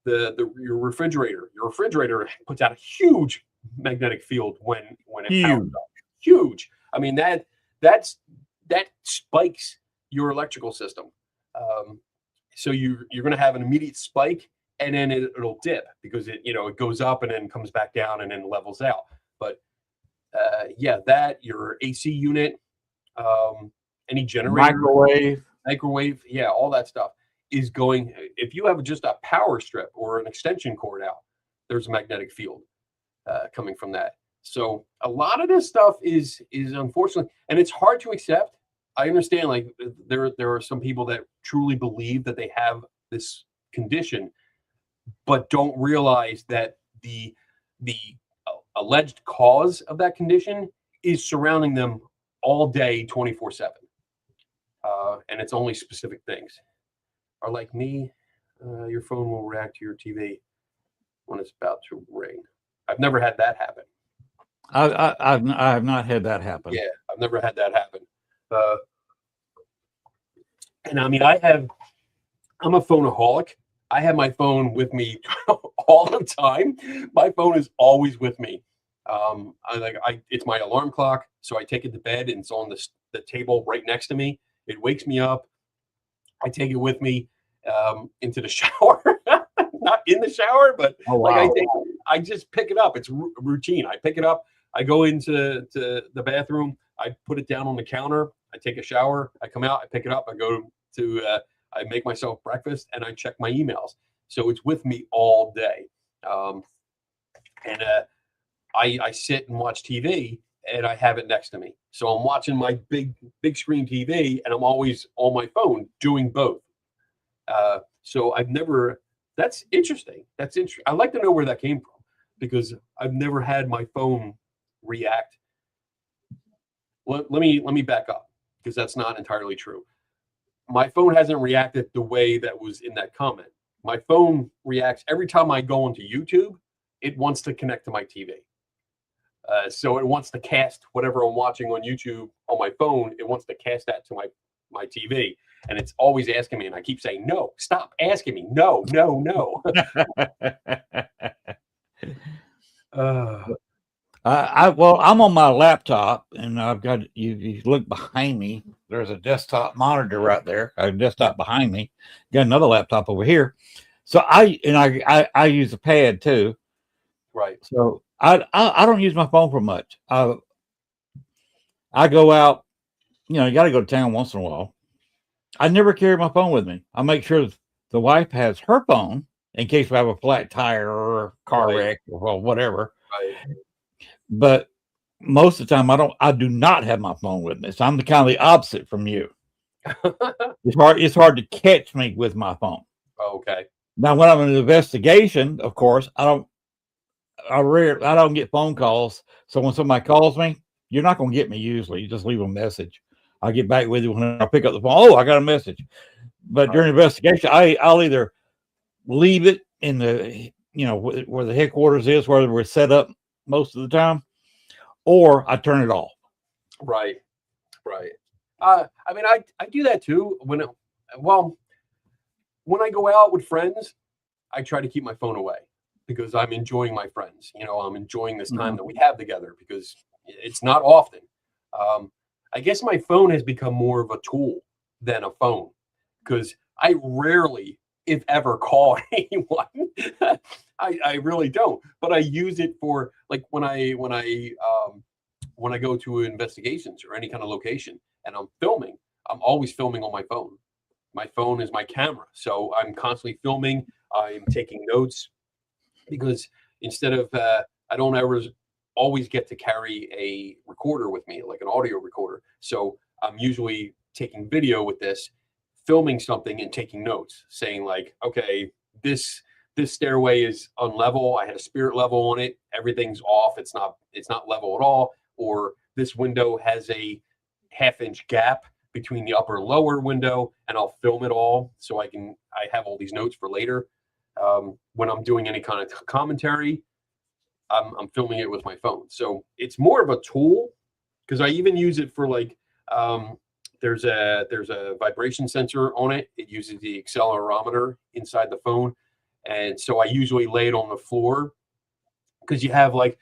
your refrigerator puts out a huge magnetic field when it powers up. Huge. I mean, that spikes your electrical system. So you're going to have an immediate spike, and then it'll dip because it goes up and then comes back down and then levels out. But yeah, that your AC unit, any generator, microwave, yeah, all that stuff is going. If you have just a power strip or an extension cord out, there's a magnetic field coming from that. So a lot of this stuff is unfortunately, and it's hard to accept. I understand, like there are some people that truly believe that they have this condition, but don't realize that the alleged cause of that condition is surrounding them all day, 24/7. And it's only specific things. Or like me, your phone will react to your TV when it's about to ring. I've never had that happen. I have not had that happen. Yeah, I've never had that happen. And I mean, I'm a phoneaholic. I have my phone with me all the time. My phone is always with me. It's my alarm clock, so I take it to bed, and it's on the table right next to me. It wakes me up. I take it with me into the shower. Not in the shower, but I just pick it up. It's routine. I pick it up. I go into the bathroom. I put it down on the counter. I take a shower. I come out. I pick it up. I go to I make myself breakfast, and I check my emails. So it's with me all day. I sit and watch TV, and I have it next to me. So I'm watching my big screen TV, and I'm always on my phone doing both. So I've never. That's interesting. That's interesting. I'd like to know where that came from, because I've never had my phone react. Let me back up, because that's not entirely true. My phone hasn't reacted the way that was in that comment. My phone reacts every time I go onto YouTube. It wants to connect to my TV. So it wants to cast whatever I'm watching on YouTube on my phone. It wants to cast that to my TV. And it's always asking me. And I keep saying, no, stop asking me. No. Well, I'm on my laptop, and I've got you look behind me. There's a desktop monitor right there. A desktop behind me. Got another laptop over here. So I use a pad too. Right. So I don't use my phone for much. I go out. You got to go to town once in a while. I never carry my phone with me. I make sure the wife has her phone in case we have a flat tire or a car wreck or whatever. Right. But most of the time, I do not have my phone with me. So I'm the opposite from you. It's hard to catch me with my phone. Okay. Now, when I'm in an investigation, of course, I don't get phone calls. So when somebody calls me, you're not going to get me usually. You just leave a message. I'll get back with you when I pick up the phone. Oh, I got a message. But during investigation, I'll either leave it in the, where the headquarters is, where we're set up most of the time, or I turn it off. Right. I mean, I do that too. When I go out with friends, I try to keep my phone away, because I'm enjoying my friends. I'm enjoying this time that we have together, because it's not often. I guess my phone has become more of a tool than a phone, because I rarely, if ever, call anyone. I really don't. But I use it for, like, when I go to investigations or any kind of location and I'm filming, I'm always filming on my phone. My phone is my camera, so I'm constantly filming. I'm taking notes, because instead of I don't ever always get to carry a recorder with me, like an audio recorder. So I'm usually taking video with this, filming something and taking notes, saying like, okay, this stairway is unlevel. I had a spirit level on it. Everything's off. It's not level at all. Or this window has a 1/2 inch gap between the upper and lower window, and I'll film it all so I have all these notes for later. When I'm doing any kind of commentary, I'm filming it with my phone. So it's more of a tool, because I even use it for, like, there's a vibration sensor on it. It uses the accelerometer inside the phone. And so I usually lay it on the floor, because you have, like,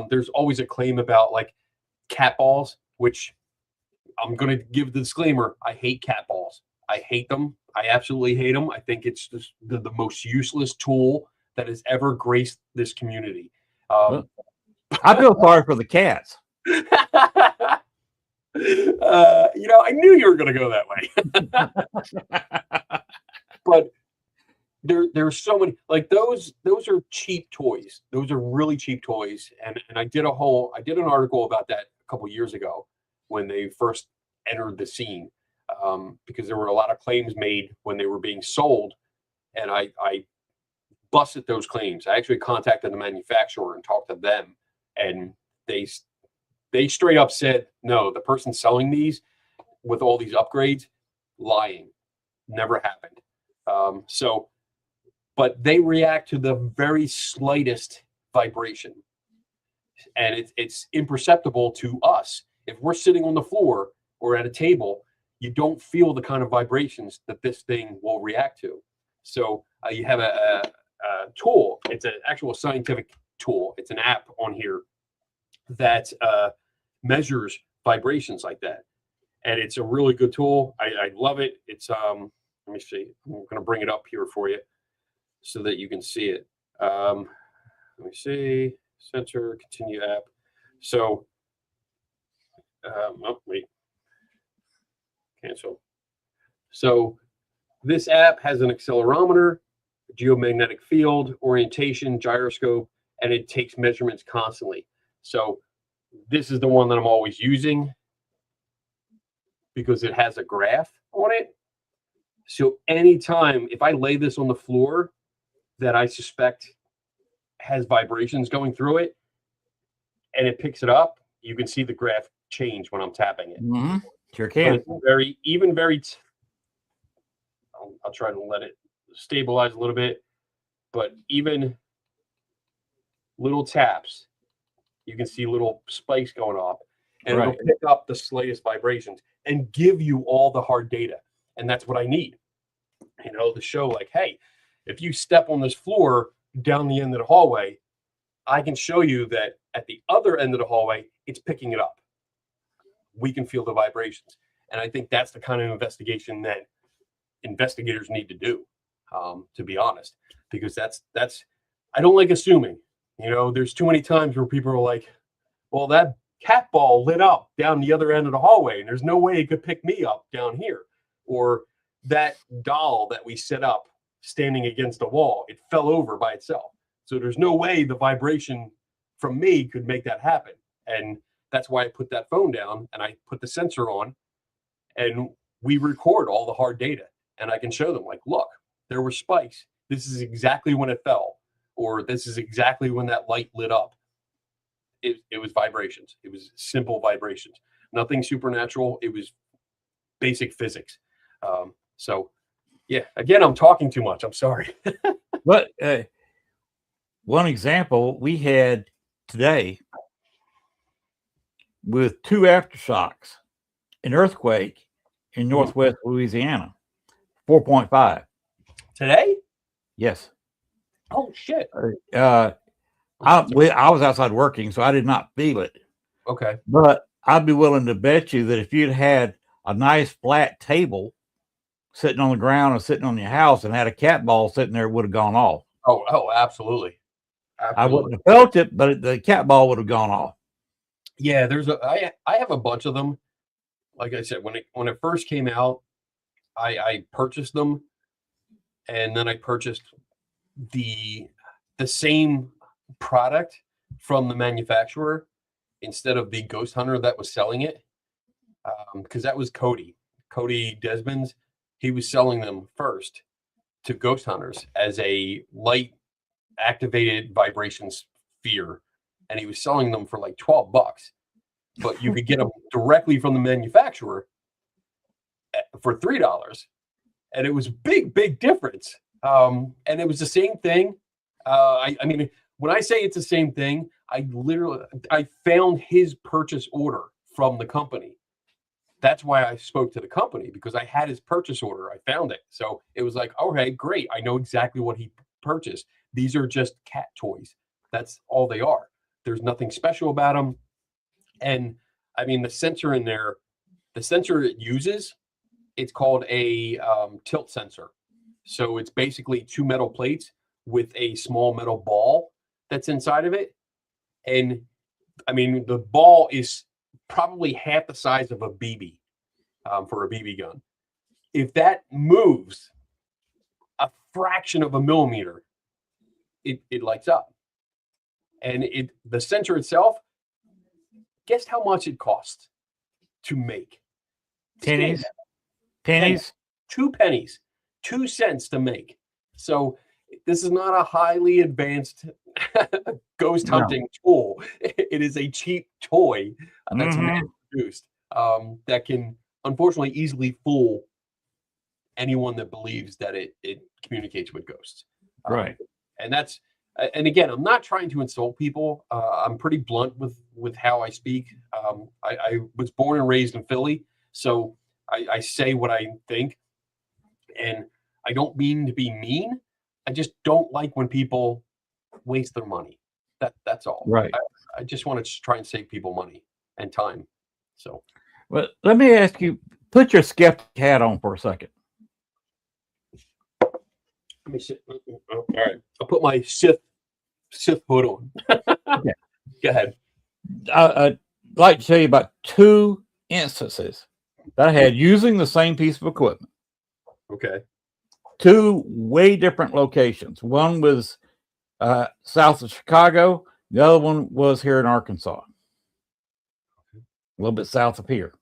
there's always a claim about, like, cat balls, which I'm going to give the disclaimer. I hate cat balls. I hate them. I absolutely hate them. I think it's just the most useless tool that has ever graced this community. I feel sorry for the cats. I knew you were going to go that way. But there's so many, like, those are cheap toys. Those are really cheap toys. And I did an article about that a couple years ago when they first entered the scene, because there were a lot of claims made when they were being sold, and I busted those claims. I actually contacted the manufacturer and talked to them, and they They straight up said, no, the person selling these with all these upgrades, lying, never happened. But they react to the very slightest vibration, and it's imperceptible to us. If we're sitting on the floor or at a table, you don't feel the kind of vibrations that this thing will react to. So you have a tool. It's an actual scientific tool. It's an app on here that measures vibrations like that, and it's a really good tool. I love it. It's let me see. I'm going to bring it up here for you so that you can see it. Let me see. Sensor, continue app. So, oh, wait. Cancel. So this app has an accelerometer, geomagnetic field, orientation, gyroscope, and it takes measurements constantly. So this is the one that I'm always using because it has a graph on it. So anytime, if I lay this on the floor that I suspect has vibrations going through it and it picks it up, you can see the graph change when I'm tapping it. Mm-hmm. Sure can. I'll try to let it stabilize a little bit, but even little taps, you can see little spikes going off, and it'll pick up the slightest vibrations and give you all the hard data. And that's what I need, to show like, hey, if you step on this floor down the end of the hallway, I can show you that at the other end of the hallway, it's picking it up. We can feel the vibrations. And I think that's the kind of investigation that investigators need to do, to be honest, because that's, I don't like assuming, there's too many times where people are like, well, that cat ball lit up down the other end of the hallway and there's no way it could pick me up down here. Or that doll that we set up standing against a wall, it fell over by itself. So there's no way the vibration from me could make that happen. And that's why I put that phone down and I put the sensor on and we record all the hard data. And I can show them like, look, there were spikes. This is exactly when it fell. Or this is exactly when that light lit up. It was vibrations. It was simple vibrations. Nothing supernatural. It was basic physics. So, yeah, again, I'm talking too much. I'm sorry. But one example we had today with 2 aftershocks, an earthquake in northwest Louisiana, 4.5. Today? Yes. Oh, shit. I was outside working, so I did not feel it. Okay. But I'd be willing to bet you that if you'd had a nice flat table sitting on the ground or sitting on your house and had a cat ball sitting there, it would have gone off. Oh, absolutely. I wouldn't have felt it, but the cat ball would have gone off. Yeah, I have a bunch of them. Like I said, when it first came out, I purchased them, and then I purchased the same product from the manufacturer instead of the ghost hunter that was selling it, because that was Cody Desmond's. He was selling them first to ghost hunters as a light activated vibration sphere, and he was selling them for like $12, but you could get them directly from the manufacturer for $3, and it was big difference. And it was the same thing. I mean, when I say it's the same thing, I found his purchase order from the company. That's why I spoke to the company, because I had his purchase order. I found it. So it was like, okay, great. I know exactly what he purchased. These are just cat toys. That's all they are. There's nothing special about them. And I mean, the sensor in there, the sensor it uses, it's called a tilt sensor. So it's basically 2 metal plates with a small metal ball that's inside of it. And I mean, the ball is probably half the size of a BB for a BB gun. If that moves a fraction of a millimeter, it lights up. And the sensor itself, guess how much it costs to make? Pennies? 2 pennies, 2 cents to make. So this is not a highly advanced ghost No. hunting tool. It is a cheap toy that's Mhm. mass produced that can unfortunately easily fool anyone that believes that it communicates with ghosts. Right. And that's and again, I'm not trying to insult people. I'm pretty blunt with how I speak. I was born and raised in Philly, so I say what I think, and I don't mean to be mean. I just don't like when people waste their money. That's all. Right. I just want to try and save people money and time. So Well, let me ask you, put your skeptic hat on for a second. let me sit. All right, I'll put my Sith hood on. Okay. Go ahead. I'd like to tell you about 2 instances that I had using the same piece of equipment. Okay. 2 way different locations. One was south of Chicago. The other one was here in Arkansas, a little bit south of here.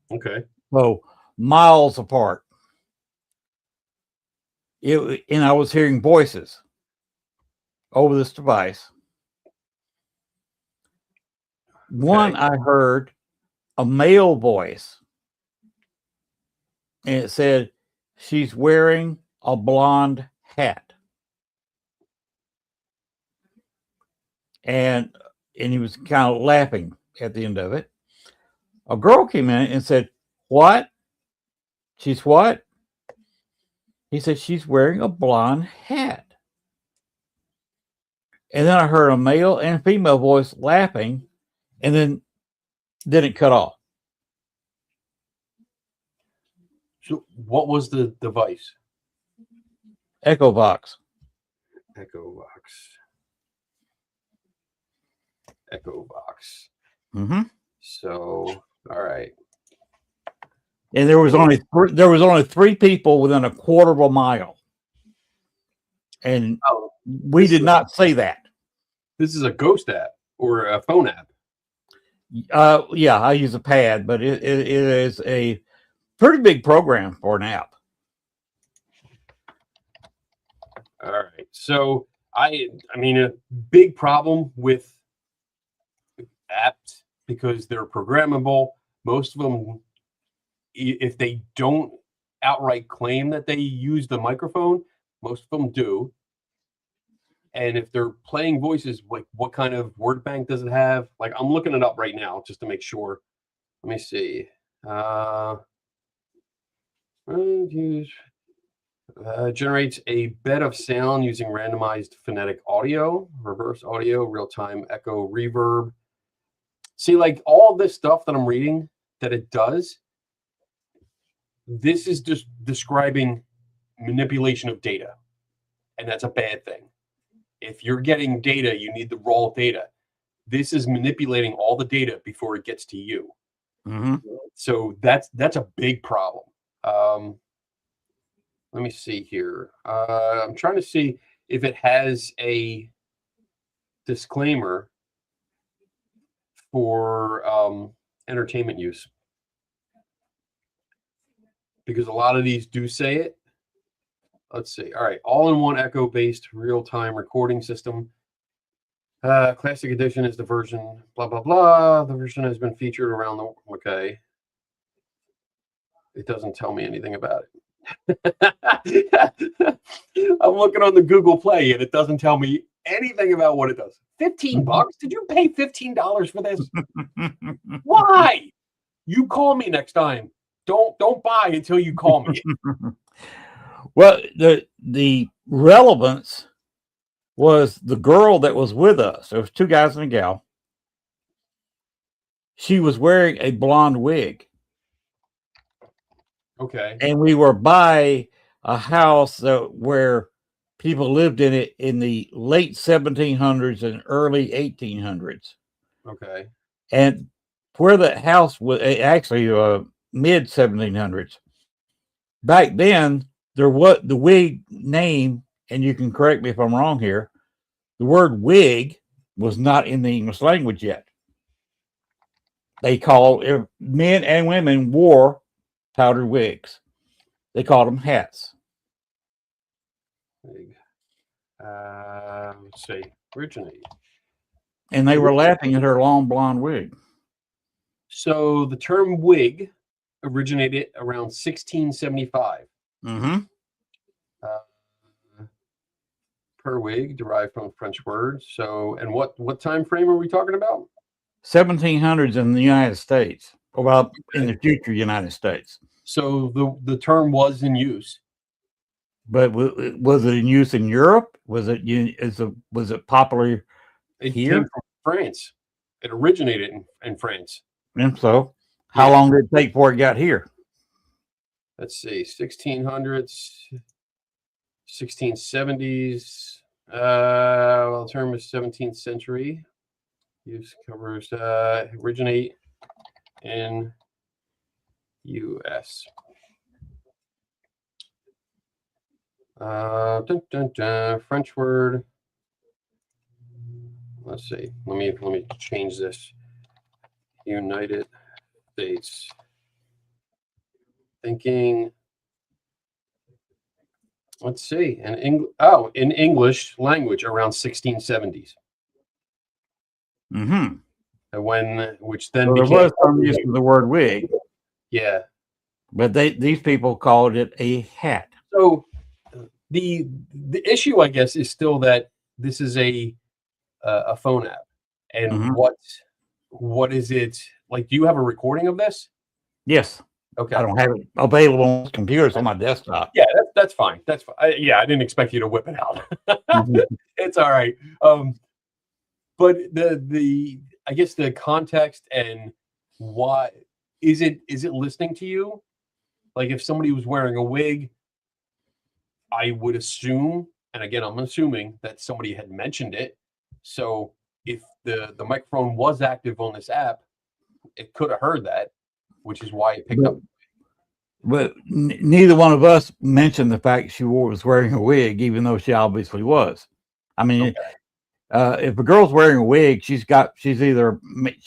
Okay. So miles apart. And I was hearing voices over this device. One, I heard a male voice, and it said, "She's wearing a blonde hat." And he was kind of laughing at the end of it. A girl came in and said, "What? She's what?" He said, "She's wearing a blonde hat." And then I heard a male and female voice laughing, and then it cut off. So what was the device? Echo Box. Echo Box. Echo Box. Mm-hmm. So all right. And there was only 3 people within a quarter of a mile, and we did not say that. This is a ghost app or a phone app. Yeah, I use a pad, but it is a pretty big program for an app. All right. So I mean, a big problem with apps because they're programmable. Most of them, if they don't outright claim that they use the microphone, most of them do. And if they're playing voices, like what kind of word bank does it have? Like I'm looking it up right now just to make sure. Let me see. Generates a bed of sound using randomized phonetic audio, reverse audio, real-time echo, reverb. See, like all this stuff that I'm reading that it does, this is just describing manipulation of data. And that's a bad thing. If you're getting data, you need the raw data. This is manipulating all the data before it gets to you. Mm-hmm. So that's a big problem. Let me see here. I'm trying to see if it has a disclaimer for entertainment use. Because a lot of these do say it. Let's see. All right. All-in-one echo-based real-time recording system. Classic edition is the version, blah, blah, blah. The version has been featured around the... Okay. It doesn't tell me anything about it. I'm looking on the Google Play, and it doesn't tell me anything about what it does. $15? Did you pay $15 for this? Why? You call me next time. Don't buy until you call me. Well, the relevance was the girl that was with us. There was 2 guys and a gal. She was wearing a blonde wig. Okay. And we were by a house where people lived in it in the late 1700s and early 1800s. Okay. And where that house was actually mid 1700s. Back then, there was the wig name, and you can correct me if I'm wrong here. The word wig was not in the English language yet. They called men and women wore powdered wigs. They called them hats. Wig. Let's see. Originate. And they were laughing at her long blonde wig. So the term wig originated around 1675. Mm-hmm. Per wig, derived from a French word. So, and what time frame are we talking about? 1700s in the United States. Well, in the future United States. So the term was in use. But was it in use in Europe? Was it popular It here? came from France. It originated in France. And so, how long did it take before it got here? Let's see, 1600s, 1670s. Well, the term is 17th century. Use covers originate in U.S. French word. Let's see. Let me change this. United States. Thinking. Let's see. In English language around 1670s. Mm-hmm. Which then so there was some use of the word wig. Yeah. But these people called it a hat. So the issue, I guess, is still that this is a phone app, and Mhm. what is it like? Do you have a recording of this? Yes. Okay. I don't have it available on computers on my desktop. Yeah, that's fine. That's fine. I didn't expect you to whip it out. Mhm. It's all right. But the I guess the context and why is it listening to you? Like if somebody was wearing a wig, I would assume, and again, I'm assuming that somebody had mentioned it. So if the microphone was active on this app, it could have heard that, which is why it picked up. But neither one of us mentioned the fact she was wearing a wig, even though she obviously was. I mean, if a girl's wearing a wig, she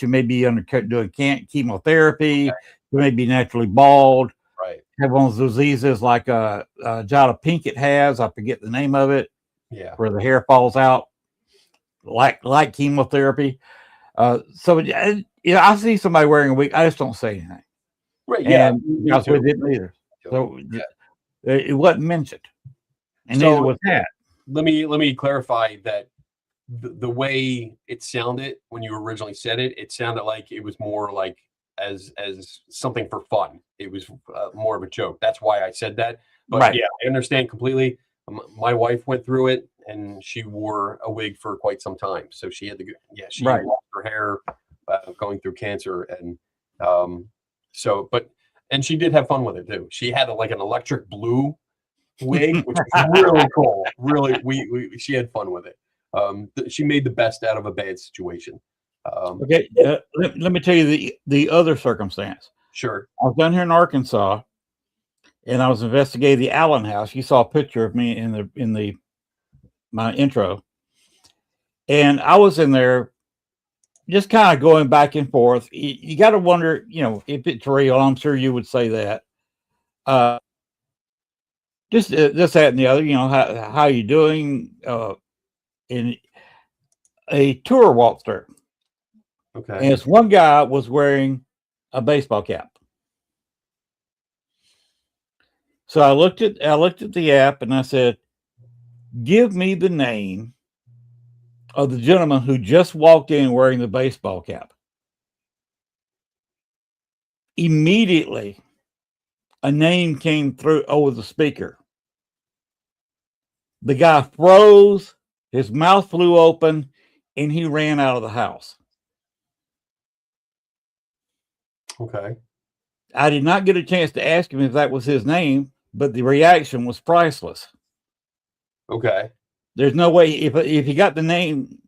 may be doing chemotherapy. Okay. She may be naturally bald. Right. Have one of those diseases like Jada Pinkett has. I forget the name of it. Yeah. Where the hair falls out, like chemotherapy. So I see somebody wearing a wig. I just don't say anything. Right. Yeah. And we didn't either. So it wasn't mentioned, and So neither was that. Let me clarify that the way it sounded when you originally said it, it sounded like it was more like as something for fun. It was more of a joke. That's why I said that. But Right. yeah, I understand completely. My wife went through it, and she wore a wig for quite some time. So she had she Right. lost her hair going through cancer, and and she did have fun with it too. She had like an electric blue wig, which was really cool. Really, she had fun with it. She made the best out of a bad situation. Okay, let me tell you the other circumstance. Sure. I was down here in Arkansas, and I was investigating the Allen House. You saw a picture of me in my intro, and I was in there, just kind of going back and forth. You got to wonder, if it's real. I'm sure you would say that. Just this, that, and the other. How you doing? In a tour walked through. Okay. And this one guy was wearing a baseball cap. So I looked at the app and I said, "Give me the name of the gentleman who just walked in wearing the baseball cap." Immediately, a name came through over the speaker. The guy froze, his mouth flew open, and he ran out of the house. Okay. I did not get a chance to ask him if that was his name, but the reaction was priceless. Okay. There's no way if he got the name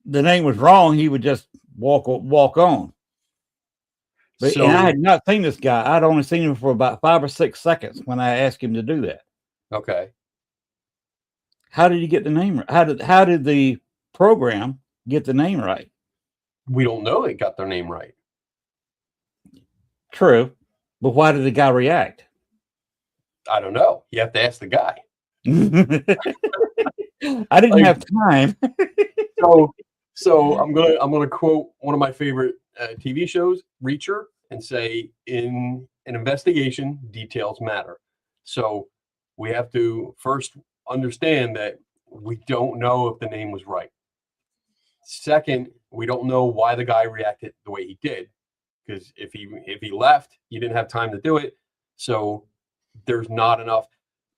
was wrong, he would just walk on. But and I had not seen this guy. I'd only seen him for about 5 or 6 seconds when I asked him to do that. Okay. How did he get the name right? How did the program get the name right? We don't know they got their name right. True. But why did the guy react? I don't know. You have to ask the guy. I didn't Like, have time. so I'm gonna quote one of my favorite TV shows, Reacher, and say, in an investigation, details matter. So we have to first understand that we don't know if the name was right. Second, we don't know why the guy reacted the way he did, because if he left, you didn't have time to do it. So there's not enough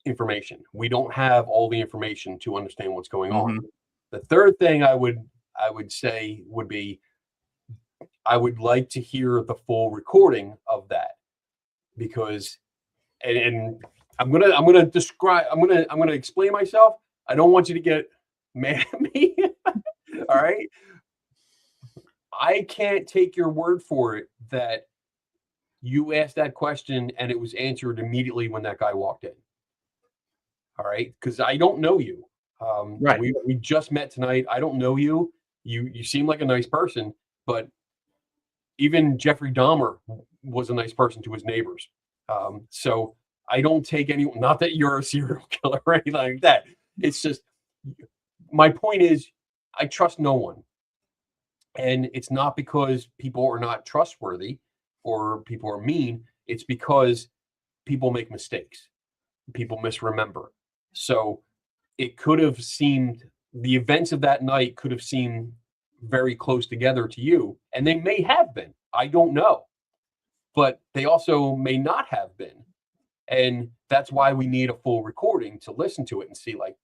information. We don't have all the information to understand what's going on. Mhm. The third thing I would say would be, I would like to hear the full recording of that, because and I'm gonna describe, I'm gonna explain myself. I don't want you to get mad at me. All right. I can't take your word for it that you asked that question and it was answered immediately when that guy walked in. All right, because I don't know you. Right. We just met tonight. I don't know you. You seem like a nice person, but even Jeffrey Dahmer was a nice person to his neighbors. So I don't take anyone. Not that you're a serial killer or anything like that. It's just, my point is, I trust no one, and it's not because people are not trustworthy or people are mean. It's because people make mistakes. People misremember. So it could have seemed, the events of that night could have seemed very close together to you, and they may have been. I don't know, but they also may not have been, and that's why we need a full recording to listen to it and see, like,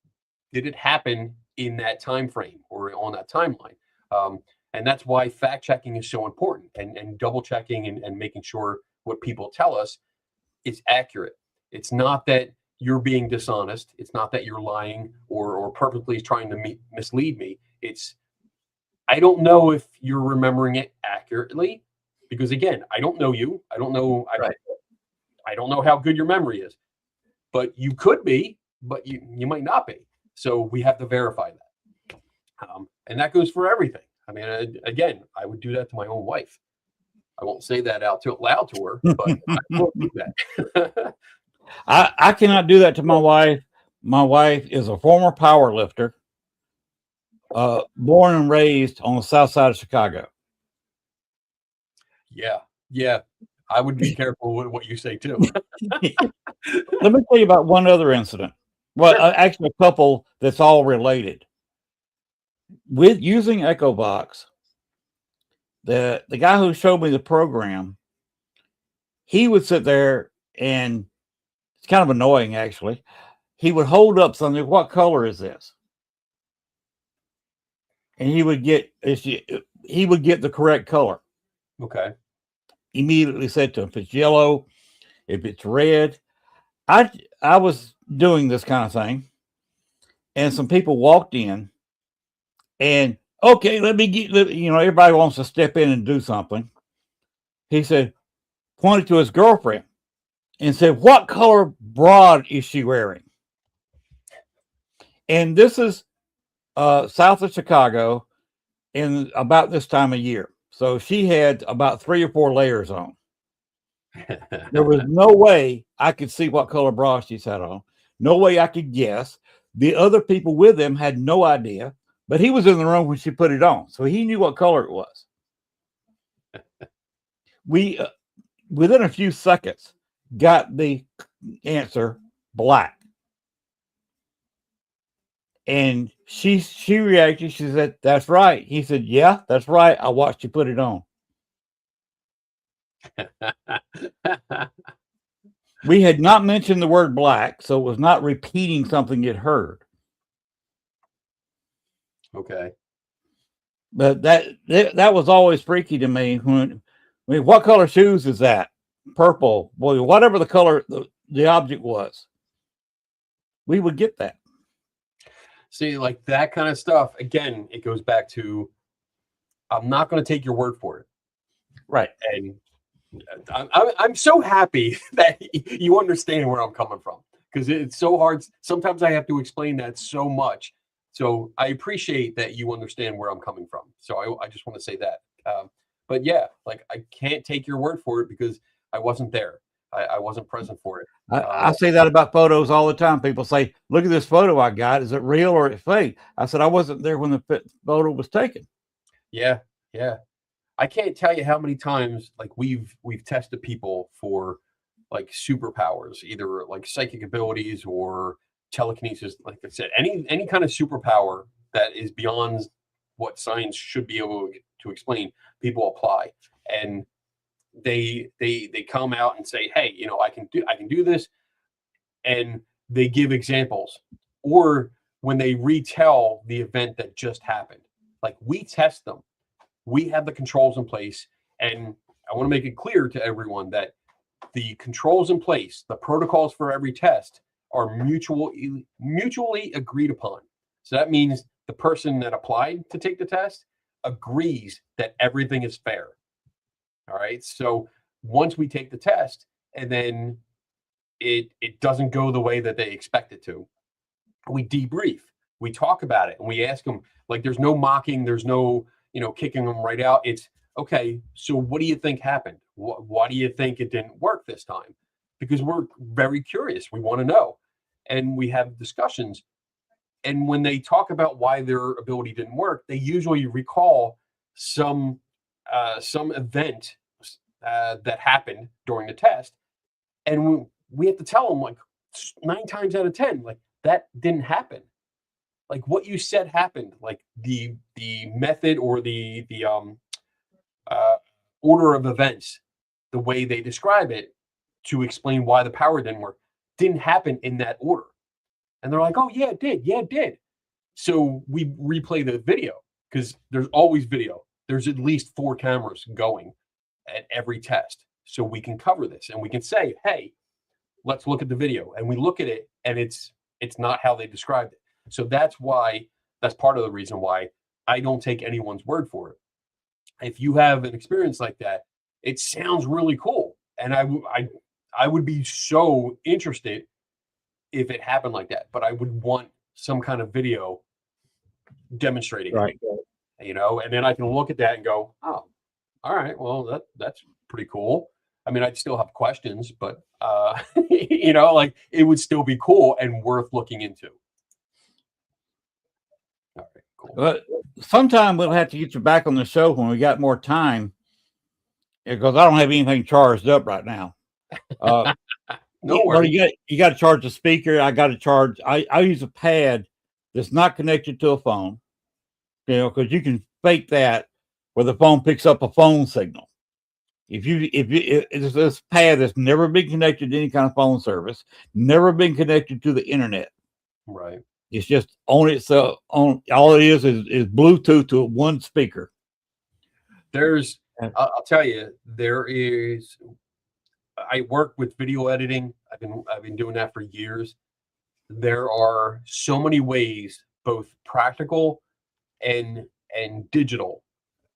did it happen in that time frame or on that timeline? And that's why fact checking is so important, and double checking and making sure what people tell us is accurate. It's not that you're being dishonest. It's not that you're lying or purposely trying to mislead me. It's, I don't know if you're remembering it accurately, because again, I don't know you. I don't know. Right. I don't know how good your memory is, but you could be, but you might not be. So we have to verify that. And that goes for everything. I mean, again, I would do that to my own wife. I won't say that out loud to her, but I will do that. I cannot do that to my wife. My wife is a former power lifter, born and raised on the south side of Chicago. Yeah. I would be careful with what you say too. Let me tell you about one other incident. Well, Sure. actually, a couple that's all related. With using EchoBox, the guy who showed me the program, he would sit there, and it's kind of annoying, actually. He would hold up something. What color is this? And he would get the correct color. Okay. Immediately said to him, if it's yellow, if it's red. I was doing this kind of thing, and some people walked in, and okay, let me get, everybody wants to step in and do something. He said, pointed to his girlfriend and said, what color bra is she wearing? And this is south of Chicago in about this time of year. So she had about 3 or 4 layers on. There was no way I could see what color bra she's had on. No way I could guess. The other people with him had no idea, but he was in the room when she put it on, so he knew what color it was. We, within a few seconds, got the answer black. And she reacted. She said, that's right. He said, yeah, that's right. I watched you put it on. We had not mentioned the word black, so it was not repeating something it heard. Okay. But that was always freaky to me. What color shoes is that? Purple. Boy, whatever the color the object was, we would get that. See, like that kind of stuff, again, it goes back to, I'm not going to take your word for it. Right. And I'm so happy that you understand where I'm coming from, because it's so hard. Sometimes I have to explain that so much. So I appreciate that you understand where I'm coming from. So I just want to say that. But yeah, like, I can't take your word for it because I wasn't there. I wasn't present for it. I say that about photos all the time. People say, "Look at this photo I got. Is it real or is it fake?" I said, "I wasn't there when the photo was taken." Yeah, yeah. I can't tell you how many times like we've tested people for like superpowers, either like psychic abilities or telekinesis. Like I said, any kind of superpower that is beyond what science should be able to explain, people apply, and they come out and say, "Hey, you know, I can do this," and they give examples, or when they retell the event that just happened. Like we test them, we have the controls in place, and I want to make it clear to everyone that the controls in place, the protocols for every test, are mutually agreed upon. So that means the person that applied to take the test agrees that everything is fair. All right. So once we take the test and then it doesn't go the way that they expect it to, we debrief, we talk about it, and we ask them, like, there's no mocking, there's no, kicking them right out. It's okay. So what do you think happened? Why do you think it didn't work this time? Because we're very curious. We want to know. And we have discussions. And when they talk about why their ability didn't work, they usually recall some event that happened during the test. And we have to tell them, like, 9 times out of 10, like, that didn't happen. Like what you said happened, like the method or the order of events, the way they describe it to explain why the power didn't work, didn't happen in that order. And they're like, "Oh yeah, it did. Yeah, it did." So we replay the video because there's always video. There's at least 4 cameras going at every test, so we can cover this and we can say, "Hey, let's look at the video." And we look at it, and it's not how they described it. So that's part of the reason why I don't take anyone's word for it. If you have an experience like that, it sounds really cool, and I would be so interested if it happened like that. But I would want some kind of video demonstrating Right. it, and then I can look at that and go, "Oh, all right, well that's pretty cool." I mean, I'd still have questions, but like it would still be cool and worth looking into. All right, cool. But sometime we'll have to get you back on the show when we got more time, because I don't have anything charged up right now. No worries. You got to charge the speaker. I got to charge. I use a pad that's not connected to a phone, because you can fake that where the phone picks up a phone signal. If it's this pad that's never been connected to any kind of phone service, never been connected to the internet. Right. It's just on itself. On all it is Bluetooth to one speaker. I'll tell you, there is. I work with video editing. I've been doing that for years. There are so many ways, both practical and digital,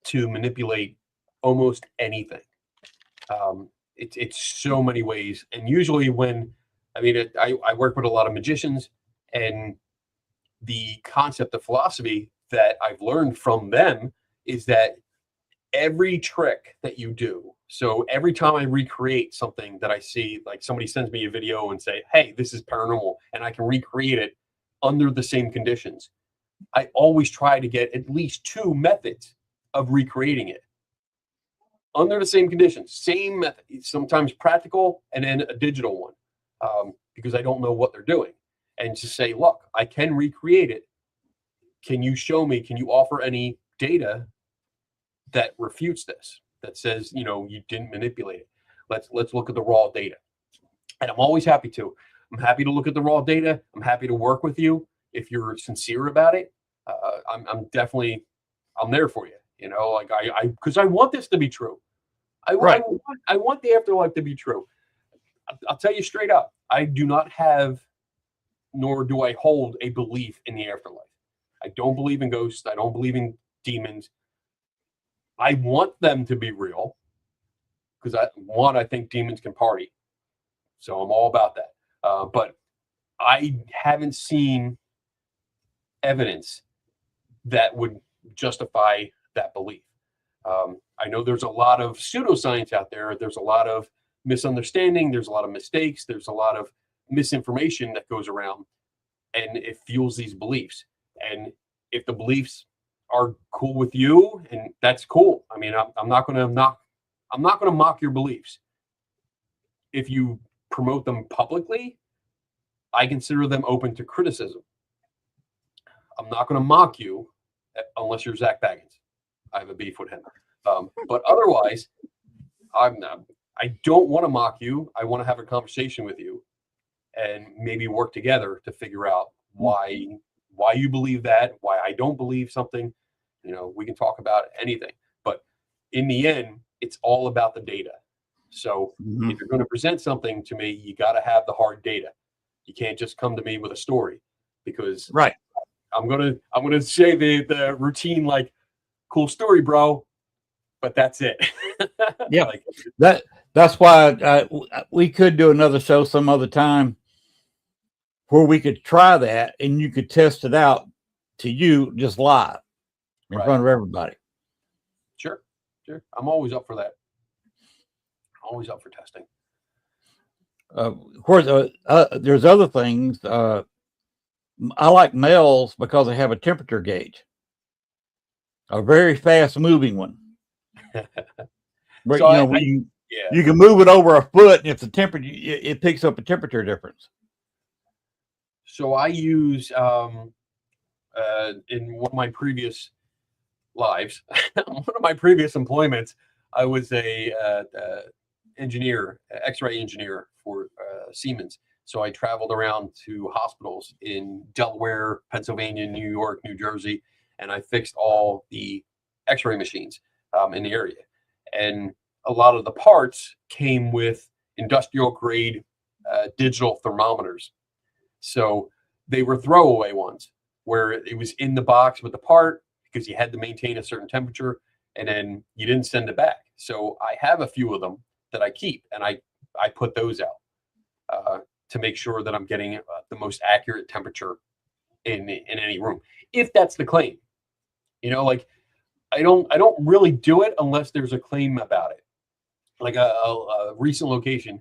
to manipulate almost anything. It's so many ways, and usually I work with a lot of magicians, and the concept of philosophy that I've learned from them is that every trick that you do, so every time I recreate something that I see, like somebody sends me a video and say, "Hey, this is paranormal," and I can recreate it under the same conditions, I always try to get at least 2 methods of recreating it under the same conditions, same method, sometimes practical and then a digital one, because I don't know what they're doing. And to say, "Look, I can recreate it. Can you show me? Can you offer any data that refutes this? That says, you didn't manipulate it. Let's look at the raw data." And I'm always happy to. I'm happy to look at the raw data. I'm happy to work with you if you're sincere about it. I'm there for you. Like because I want this to be true. I want the afterlife to be true. I'll tell you straight up, I do not have, nor do I hold a belief in the afterlife. I don't believe in ghosts. I don't believe in demons. I want them to be real because I think demons can party. So I'm all about that. But I haven't seen evidence that would justify that belief. I know there's a lot of pseudoscience out there. There's a lot of misunderstanding. There's a lot of mistakes. There's a lot of misinformation that goes around, and it fuels these beliefs. And if the beliefs are cool with you, and that's cool. I mean, I'm not going to mock your beliefs. If you promote them publicly, I consider them open to criticism. I'm not going to mock you unless you're Zach Baggins. I have a beef with him. But otherwise, I don't want to mock you. I want to have a conversation with you and maybe work together to figure out why you believe that, why I don't believe something. You know, we can talk about anything. But in the end, it's all about the data. So if you're going to present something to me, you got to have the hard data. You can't just come to me with a story, because I'm gonna say the routine, like, cool story, bro, but that's it. Yeah, like, that's why we could do another show some other time where we could try that and you could test it out to you just live in front of everybody. Sure. I'm always up for that. Always up for testing. Of course, there's other things. I like males because they have a temperature gauge, a very fast moving one. But So you can move it over a foot, and if the temperature, it picks up a temperature difference. So I use in one of my previous lives, one of my previous employments, I was a engineer, X-ray engineer for Siemens. So I traveled around to hospitals in Delaware, Pennsylvania, New York, New Jersey, and I fixed all the X-ray machines in the area. And a lot of the parts came with industrial grade digital thermometers. So they were throwaway ones where it was in the box with the part because you had to maintain a certain temperature, and then you didn't send it back. So I have a few of them that I keep, and I put those out to make sure that I'm getting the most accurate temperature in any room, if that's the claim. You know, like I don't really do it unless there's a claim about it, like a recent location.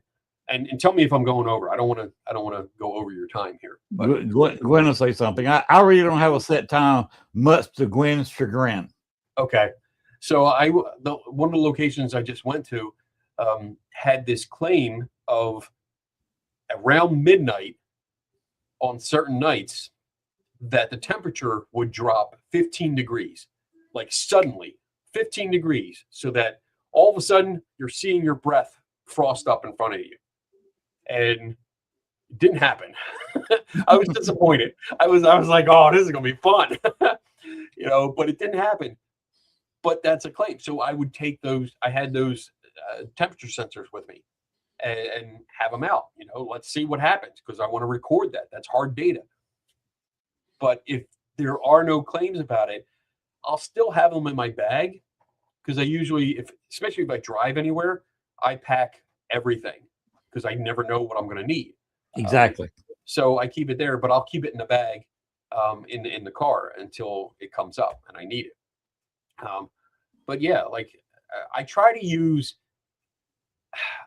And tell me if I'm going over. I don't want to go over your time here. But Gwen will say something. I really don't have a set time, much to Gwen's chagrin. Okay, so one of the locations I just went to had this claim of around midnight on certain nights that the temperature would drop 15 degrees, like suddenly 15 degrees, so that all of a sudden you're seeing your breath frost up in front of you. And it didn't happen. I was disappointed. I was like, oh, this is gonna be fun. You know, but it didn't happen. But that's a claim. So I would take those. I had those temperature sensors with me and have them out. You know, let's see what happens, because I want to record that. That's hard data. But if there are no claims about it, I'll still have them in my bag, because I usually, especially if I drive anywhere, I pack everything, because I never know what I'm going to need. Exactly. So I keep it there, but I'll keep it in the bag in the car until it comes up and I need it. But yeah, like I try to use,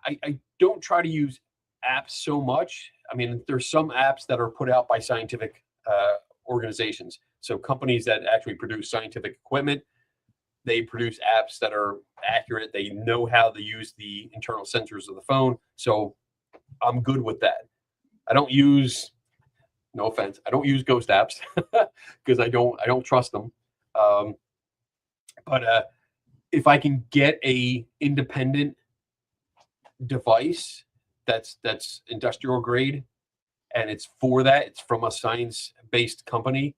I don't try to use apps so much. I mean, there's some apps that are put out by scientific organizations. So companies that actually produce scientific equipment, they produce apps that are accurate. They know how to use the internal sensors of the phone. So I'm good with that. I don't use, no offense, I don't use ghost apps because I don't trust them. But if I can get a independent device that's industrial grade, and it's from a science-based company,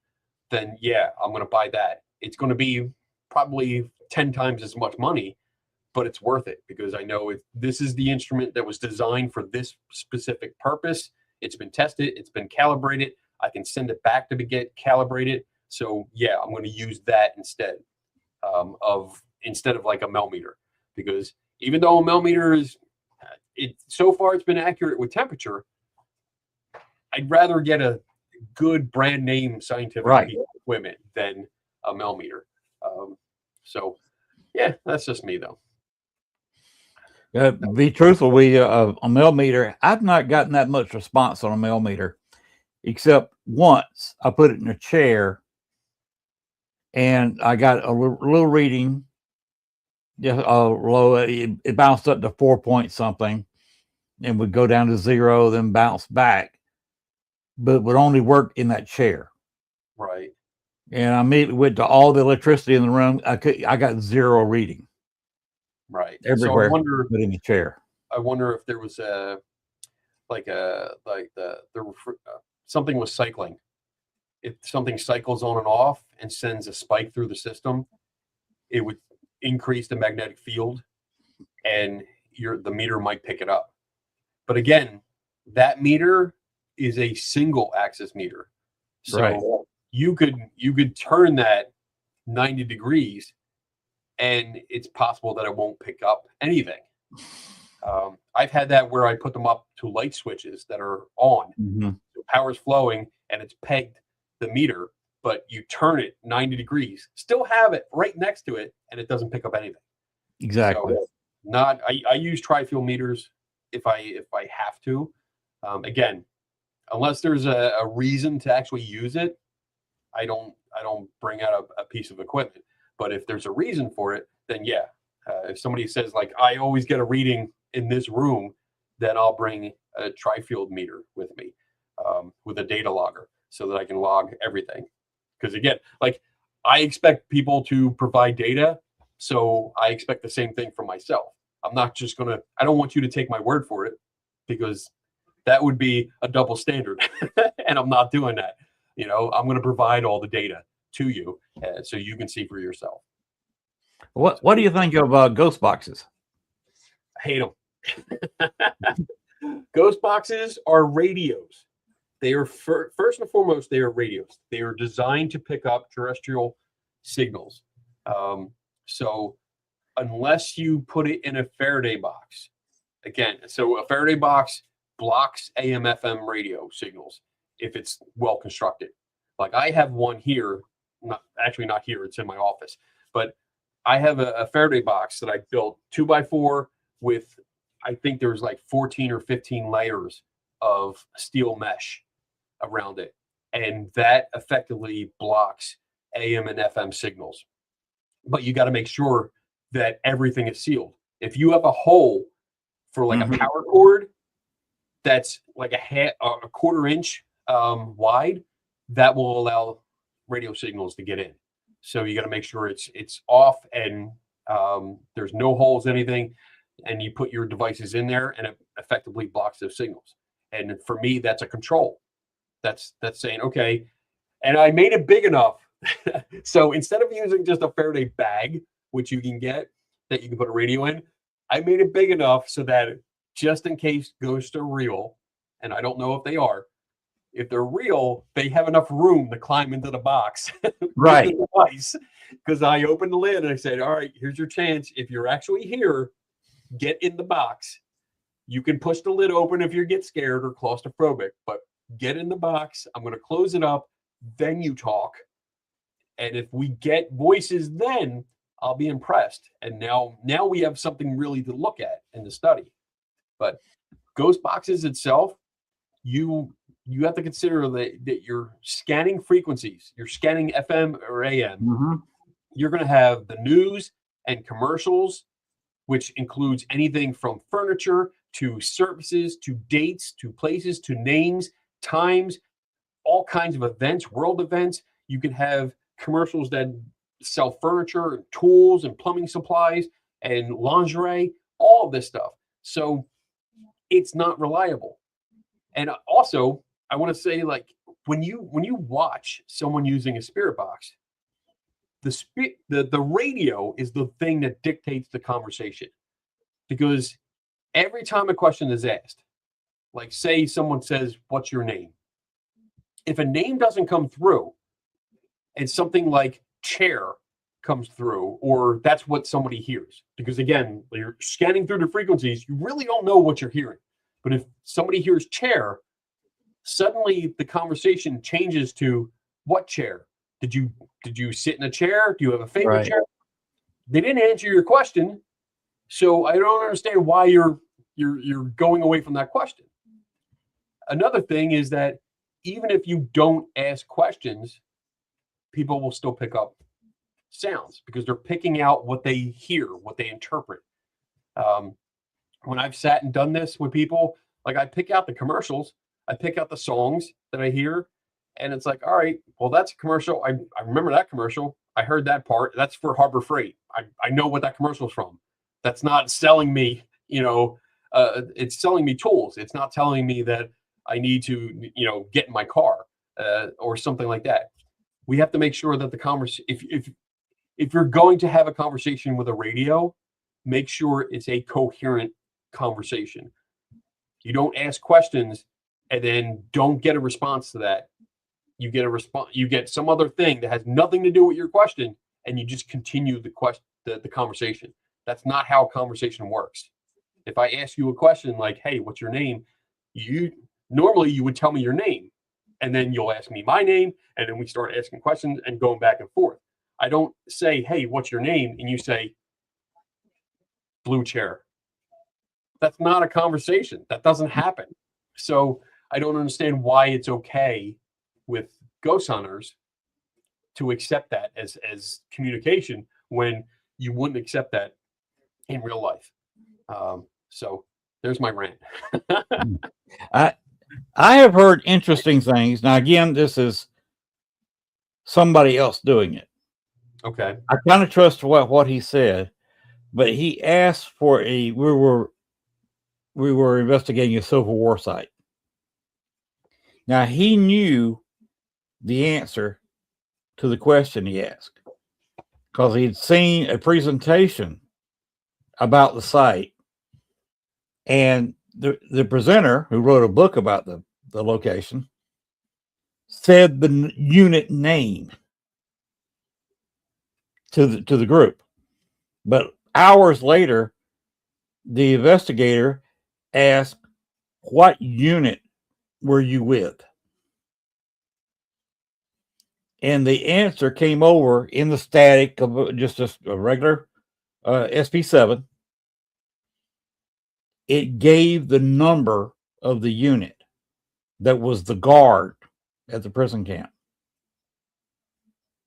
then yeah, I'm going to buy that. It's going to be probably 10 times as much money, but it's worth it, because I know this is the instrument that was designed for this specific purpose. It's been tested, it's been calibrated. I can send it back to get calibrated. So yeah, I'm going to use that instead of like a millimeter, because even though a millimeter so far it's been accurate with temperature, I'd rather get a good brand name scientific equipment than a millimeter. So yeah, that's just me though. Be truthful, a mail meter. I've not gotten that much response on a mail meter, except once I put it in a chair, and I got a little reading. Yeah, low. It bounced up to 4 point something, and would go down to 0, then bounce back, but it would only work in that chair. Right. And I immediately went to all the electricity in the room. I got 0 reading. Right. Everywhere, So I wonder, but in the chair. I wonder if there was something was cycling. If something cycles on and off and sends a spike through the system, it would increase the magnetic field, and the meter might pick it up. But again, that meter is a single axis meter, so Right. you could turn that 90 degrees, and it's possible that it won't pick up anything. I've had that where I put them up to light switches that are on. Mm-hmm. So power's flowing and it's pegged the meter, but you turn it 90 degrees, still have it right next to it, and it doesn't pick up anything. Exactly. So I use tri-fuel meters if I have to. Again, unless there's a reason to actually use it, I don't bring out a piece of equipment. But if there's a reason for it, then yeah. If somebody says, like, I always get a reading in this room, then I'll bring a tri-field meter with me, with a data logger, so that I can log everything. Because again, like, I expect people to provide data, so I expect the same thing from myself. I'm not just I don't want you to take my word for it, because that would be a double standard. And I'm not doing that. I'm going to provide all the data to you, so you can see for yourself. What do you think of ghost boxes? I hate them. Ghost boxes are radios. They are first and foremost, they are radios. They are designed to pick up terrestrial signals. So unless you put it in a Faraday box, again, so a Faraday box blocks AM/FM radio signals if it's well constructed. Like, I have one here, not here, it's in my office, but I have a Faraday box that I built 2x4 with, I think there's like 14 or 15 layers of steel mesh around it. And that effectively blocks AM and FM signals. But you got to make sure that everything is sealed. If you have a hole for like a power cord that's like a quarter inch wide, that will allow radio signals to get in. So you got to make sure it's off, and there's no holes, anything, and you put your devices in there, and it effectively blocks those signals. And for me, that's a control. That's saying, okay, and I made it big enough. So instead of using just a Faraday bag, which you can get, that you can put a radio in, I made it big enough so that just in case ghosts are real, and I don't know if they are, if they're real, they have enough room to climb into the box. Right. Because I opened the lid and I said, all right, here's your chance. If you're actually here, get in the box. You can push the lid open if you get scared or claustrophobic, but get in the box. I'm going to close it up. Then you talk. And if we get voices, then I'll be impressed. And now we have something really to look at in the study. But ghost boxes itself, you have to consider that you're scanning frequencies. You're scanning FM or AM. Mm-hmm. You're going to have the news and commercials, which includes anything from furniture to services to dates to places to names, times, all kinds of events, world events. You can have commercials that sell furniture and tools and plumbing supplies and lingerie, all of this stuff. So it's not reliable. And also, I want to say, like, when you watch someone using a spirit box, the radio is the thing that dictates the conversation. Because every time a question is asked, like, say someone says, "What's your name?" If a name doesn't come through and something like chair comes through, or that's what somebody hears, because again, you're scanning through the frequencies, you really don't know what you're hearing. But if somebody hears chair, suddenly the conversation changes to, what chair? Did you sit in a chair? Do you have a favorite chair? They didn't answer your question. So I don't understand why you're going away from that question. Another thing is that even if you don't ask questions, people will still pick up sounds because they're picking out what they hear, what they interpret. When I've sat and done this with people, like I pick out the commercials, I pick out the songs that I hear, and it's like, all right, well, that's a commercial. I remember that commercial. I heard that part. That's for Harbor Freight. I know what that commercial is from. That's not selling me, it's selling me tools. It's not telling me that I need to, get in my car or something like that. We have to make sure that the conversation, if you're going to have a conversation with a radio, make sure it's a coherent conversation. You don't ask questions and then don't get a response to that. You get a response, you get some other thing that has nothing to do with your question, and you just continue the conversation. That's not how a conversation works. If I ask you a question like, hey, what's your name? Normally you would tell me your name, and then you'll ask me my name, and then we start asking questions and going back and forth. I don't say, hey, what's your name? And you say, blue chair. That's not a conversation. That doesn't happen. So I don't understand why it's okay with ghost hunters to accept that as communication when you wouldn't accept that in real life. So there's my rant. I have heard interesting things. Now, again, this is somebody else doing it. Okay. I kind of trust what he said, but he asked for we were investigating a Civil War site. Now, he knew the answer to the question he asked because he'd seen a presentation about the site, and the presenter who wrote a book about the location said the unit name to the group. But hours later, the investigator asked, what unit were you with? And the answer came over in the static of just a regular SP7. It gave the number of the unit that was the guard at the prison camp.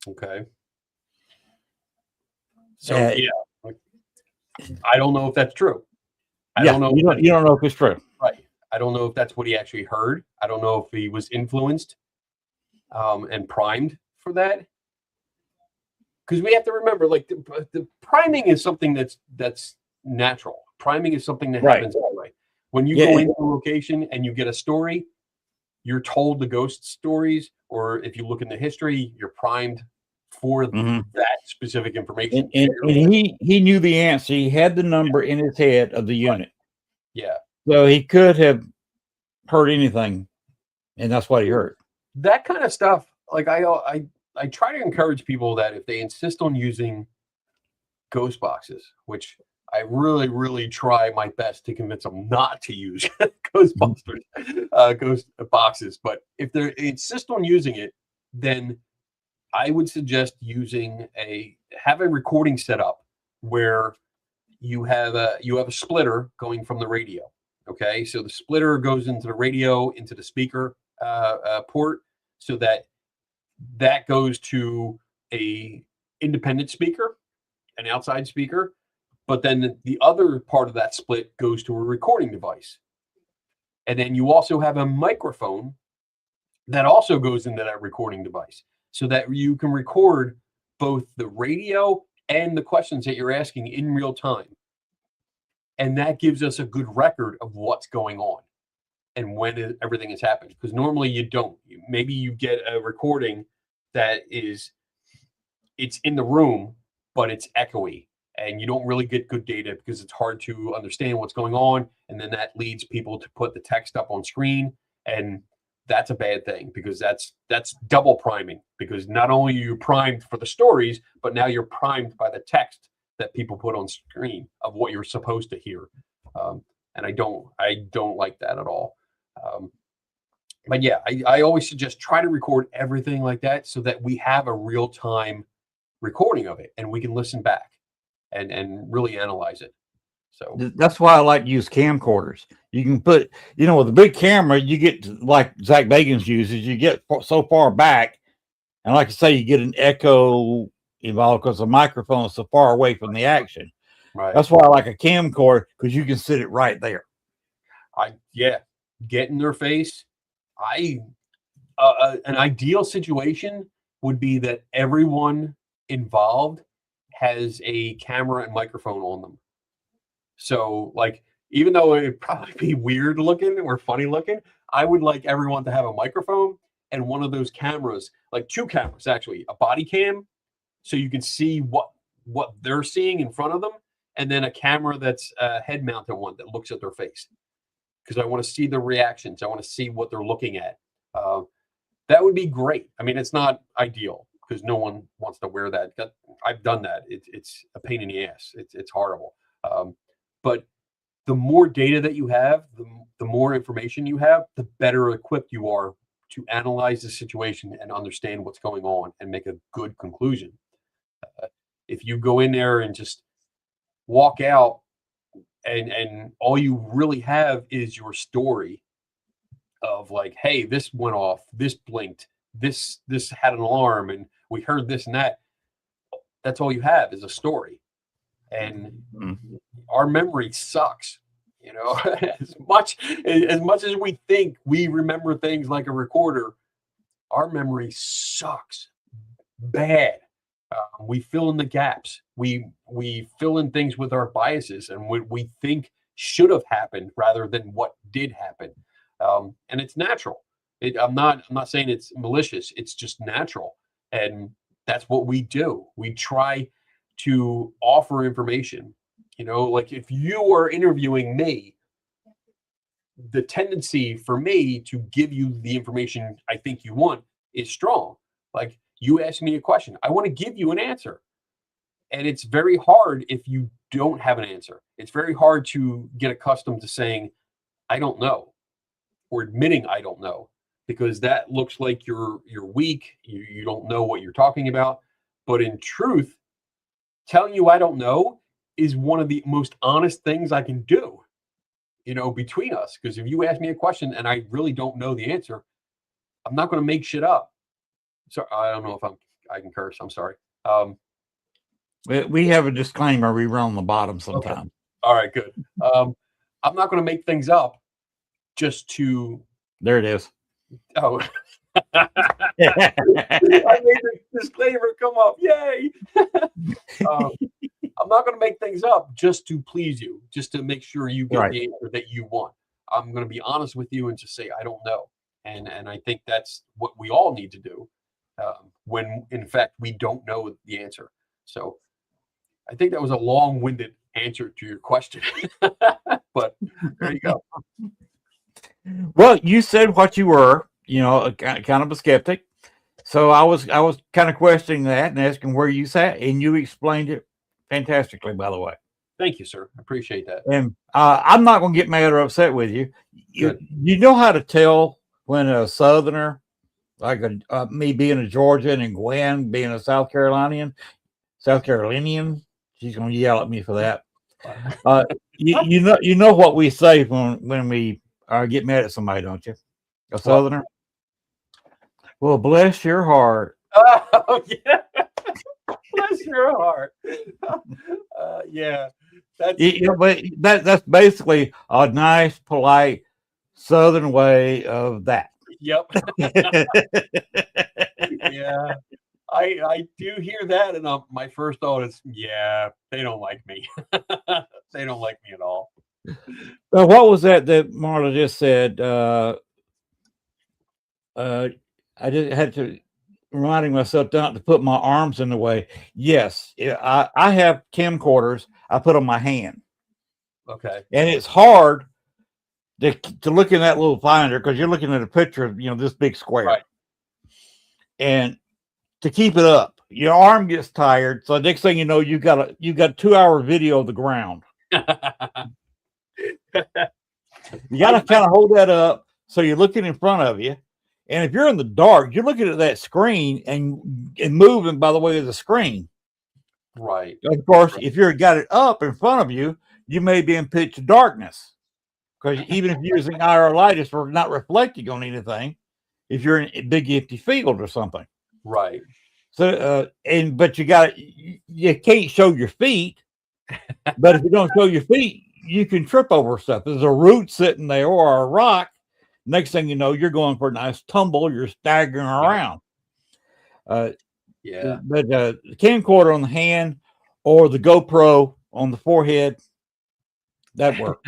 Okay. So yeah, I don't know if that's true. I don't know. You don't know if it's true. Right. I don't know if that's what he actually heard. I don't know if he was influenced and primed for that. Because we have to remember, like the priming is something that's natural. Priming is something that happens anyway. When you go into a location and you get a story, you're told the ghost stories, or if you look in the history, you're primed for that specific information. And he knew the answer. He had the number in his head of the unit. Yeah. So he could have heard anything, and that's what he heard. That kind of stuff, like I try to encourage people that if they insist on using ghost boxes, which I really, really try my best to convince them not to use ghost boxes. But if they insist on using it, then I would suggest have a recording set up where you have a splitter going from the radio. Okay, so the splitter goes into the radio, into the speaker port, so that goes to a independent speaker, an outside speaker, but then the other part of that split goes to a recording device. And then you also have a microphone that also goes into that recording device so that you can record both the radio and the questions that you're asking in real time. And that gives us a good record of what's going on and when everything has happened. Because normally you don't. Maybe you get a recording that it's in the room, but it's echoey. And you don't really get good data because it's hard to understand what's going on. And then that leads people to put the text up on screen. And that's a bad thing because that's double priming, because not only are you primed for the stories, but now you're primed by the text that people put on screen of what you're supposed to hear. And I don't like that at all. But yeah, I always suggest try to record everything like that so that we have a real-time recording of it and we can listen back and really analyze it. So That's why I like to use camcorders. You can put, with a big camera, you get like Zach Bagans uses, you get so far back, and like I say, you get an echo involved because the microphone is so far away from the action. right. That's why I like a camcorder, because you can sit it right there. Get in their face. An ideal situation would be that everyone involved has a camera and microphone on them. So, like, even though it'd probably be weird looking or funny looking, I would like everyone to have a microphone and one of those cameras, like 2 cameras actually, a body cam, so you can see what they're seeing in front of them, and then a camera that's a head mounted one that looks at their face, because I want to see their reactions. I want to see what they're looking at. That would be great. I mean, it's not ideal because no one wants to wear that. I've done that. It's a pain in the ass. It's horrible. But the more data that you have, the more information you have, the better equipped you are to analyze the situation and understand what's going on and make a good conclusion. If you go in there and just walk out and all you really have is your story of like, hey, this went off, this blinked, this had an alarm, and we heard this and that. That's all you have is a story. And our memory sucks, as much as we think we remember things like a recorder, our memory sucks bad. We fill in the gaps. We fill in things with our biases and what we think should have happened rather than what did happen. And it's natural. I'm not saying it's malicious. It's just natural. And that's what we do. We try to offer information. Like if you are interviewing me, the tendency for me to give you the information I think you want is strong. Like you ask me a question, I want to give you an answer. And it's very hard if you don't have an answer. It's very hard to get accustomed to saying, I don't know, or admitting I don't know, because that looks like you're weak. You don't know what you're talking about. But in truth, telling you I don't know is one of the most honest things I can do, between us. Because if you ask me a question and I really don't know the answer, I'm not going to make shit up. So I don't know if I can curse. I'm sorry. We have a disclaimer we run on the bottom sometimes. Okay. All right, good. I'm not going to make things up just to. There it is. Oh. I made the disclaimer come up. Yay. I'm not going to make things up just to please you, just to make sure you get the answer that you want. I'm going to be honest with you and just say, I don't know. And I think that's what we all need to do when, in fact, we don't know the answer. So I think that was a long-winded answer to your question. But there you go. Well, you said what you were, kind of a skeptic. So I was kind of questioning that and asking where you sat, and you explained it fantastically, by the way. Thank you, sir. I appreciate that. And I'm not going to get mad or upset with you. You know how to tell when a Southerner, like me being a Georgian and Gwen being a South Carolinian, she's going to yell at me for that. You know what we say when we get mad at somebody, don't you? A Southerner. Well, bless your heart. Oh yeah, bless your heart. Yeah, but that's basically a nice, polite Southern way of that. Yep. Yeah, I do hear that, and my first thought is, yeah, they don't like me. They don't like me at all. Well, what was that Marla just said? I just had to reminding myself not to put my arms in the way. Yes, I have camcorders I put on my hand. Okay. And it's hard to look in that little finder because you're looking at a picture of this big square. Right. And to keep it up, your arm gets tired. So next thing you know, you got a 2-hour video of the ground. You got to kind of hold that up so you're looking in front of you. And if you're in the dark, you're looking at that screen and moving by the way of the screen. Right. Of course, if you've got it up in front of you, you may be in pitch darkness, because even if you're using IR light, it's not reflecting on anything. If you're in a big empty field or something, Right. so but you can't show your feet. But if you don't show your feet, you can trip over stuff. There's a root sitting there or a rock. Next thing you know, you're going for a nice tumble. You're staggering around. Yeah. But the camcorder on the hand or the GoPro on the forehead, that works.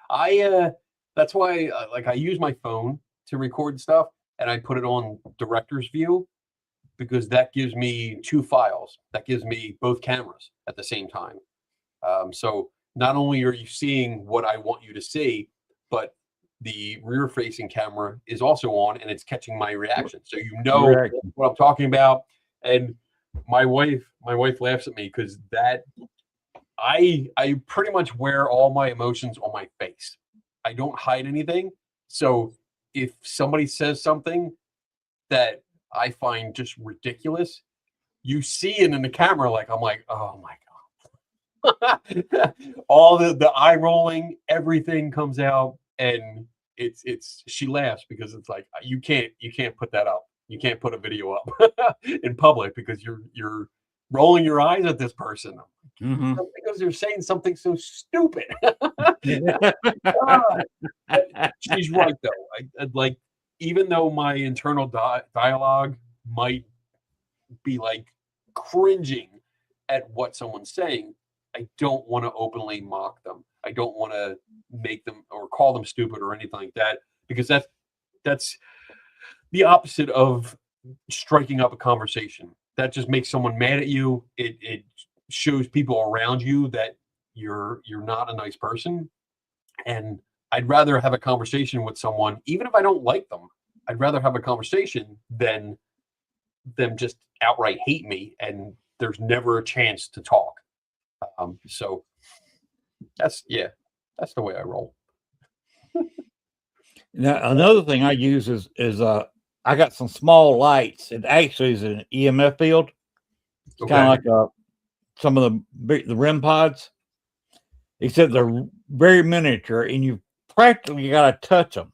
That's why I use my phone to record stuff, and I put it on director's view, because that gives me 2 files. That gives me both cameras at the same time. So not only are you seeing what I want you to see, but the rear facing camera is also on, and it's catching my reaction. So you know what I'm talking about. And my wife laughs at me because I pretty much wear all my emotions on my face. I don't hide anything. So if somebody says something that I find just ridiculous, you see it in the camera, I'm like, oh my God. All the eye rolling, everything comes out, and she laughs because it's like, you can't put that up. You can't put a video up in public because you're rolling your eyes at this person. Because they're saying something so stupid. She's right though. Even though my internal dialogue might be cringing at what someone's saying, I don't want to openly mock them. I don't want to make them or call them stupid or anything like that, because that's the opposite of striking up a conversation. That just makes someone mad at you. It shows people around you that you're not a nice person. And I'd rather have a conversation with someone, even if I don't like them. I'd rather have a conversation than them just outright hate me and there's never a chance to talk. So that's the way I roll. Now, another thing I use is I got some small lights. It actually is an EMF field. It's kind of like some of the REM pods, except they're very miniature, and you practically got to touch them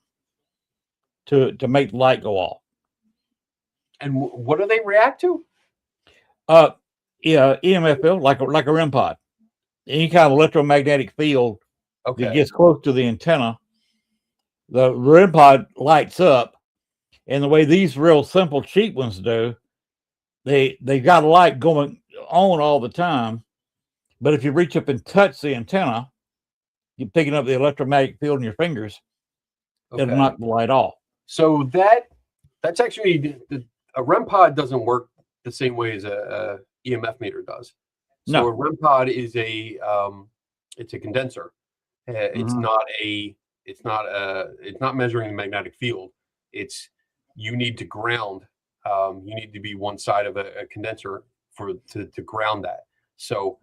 to make the light go off. And what do they react to? Yeah, EMF field, like a REM pod. Any kind of electromagnetic field that gets close to the antenna, the REM pod lights up. And the way these real simple, cheap ones do, they got a light going on all the time. But if you reach up and touch the antenna, you're picking up the electromagnetic field in your fingers, it'll knock the light off. So that's actually a REM pod doesn't work the same way as a EMF meter does. So a REM pod is it's a condenser. It's not measuring the magnetic field. You need to ground. You need to be one side of a condenser to ground that. So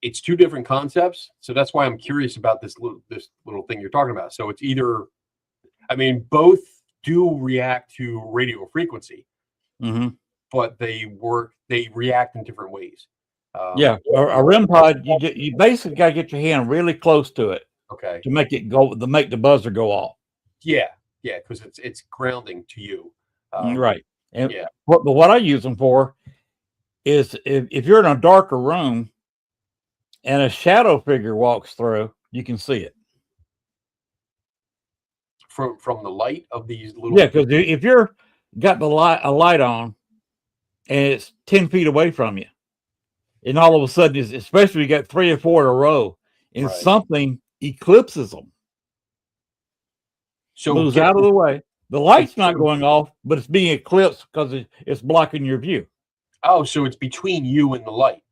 it's 2 different concepts. So that's why I'm curious about this little thing you're talking about. So it's either, both do react to radio frequency, but they react in different ways. A REM pod, you basically got to get your hand really close to it, to make it go, to make the buzzer go off. Yeah, because it's grounding to you. Right. And what I use them for is if you're in a darker room and a shadow figure walks through, you can see it from the light of these little. Yeah, because if you're got a light on and it's 10 feet away from you, and all of a sudden, especially you got 3 or 4 in a row, and something eclipses them, so moves out of the way. The light's not going off, but it's being eclipsed because it's blocking your view. Oh, so it's between you and the light.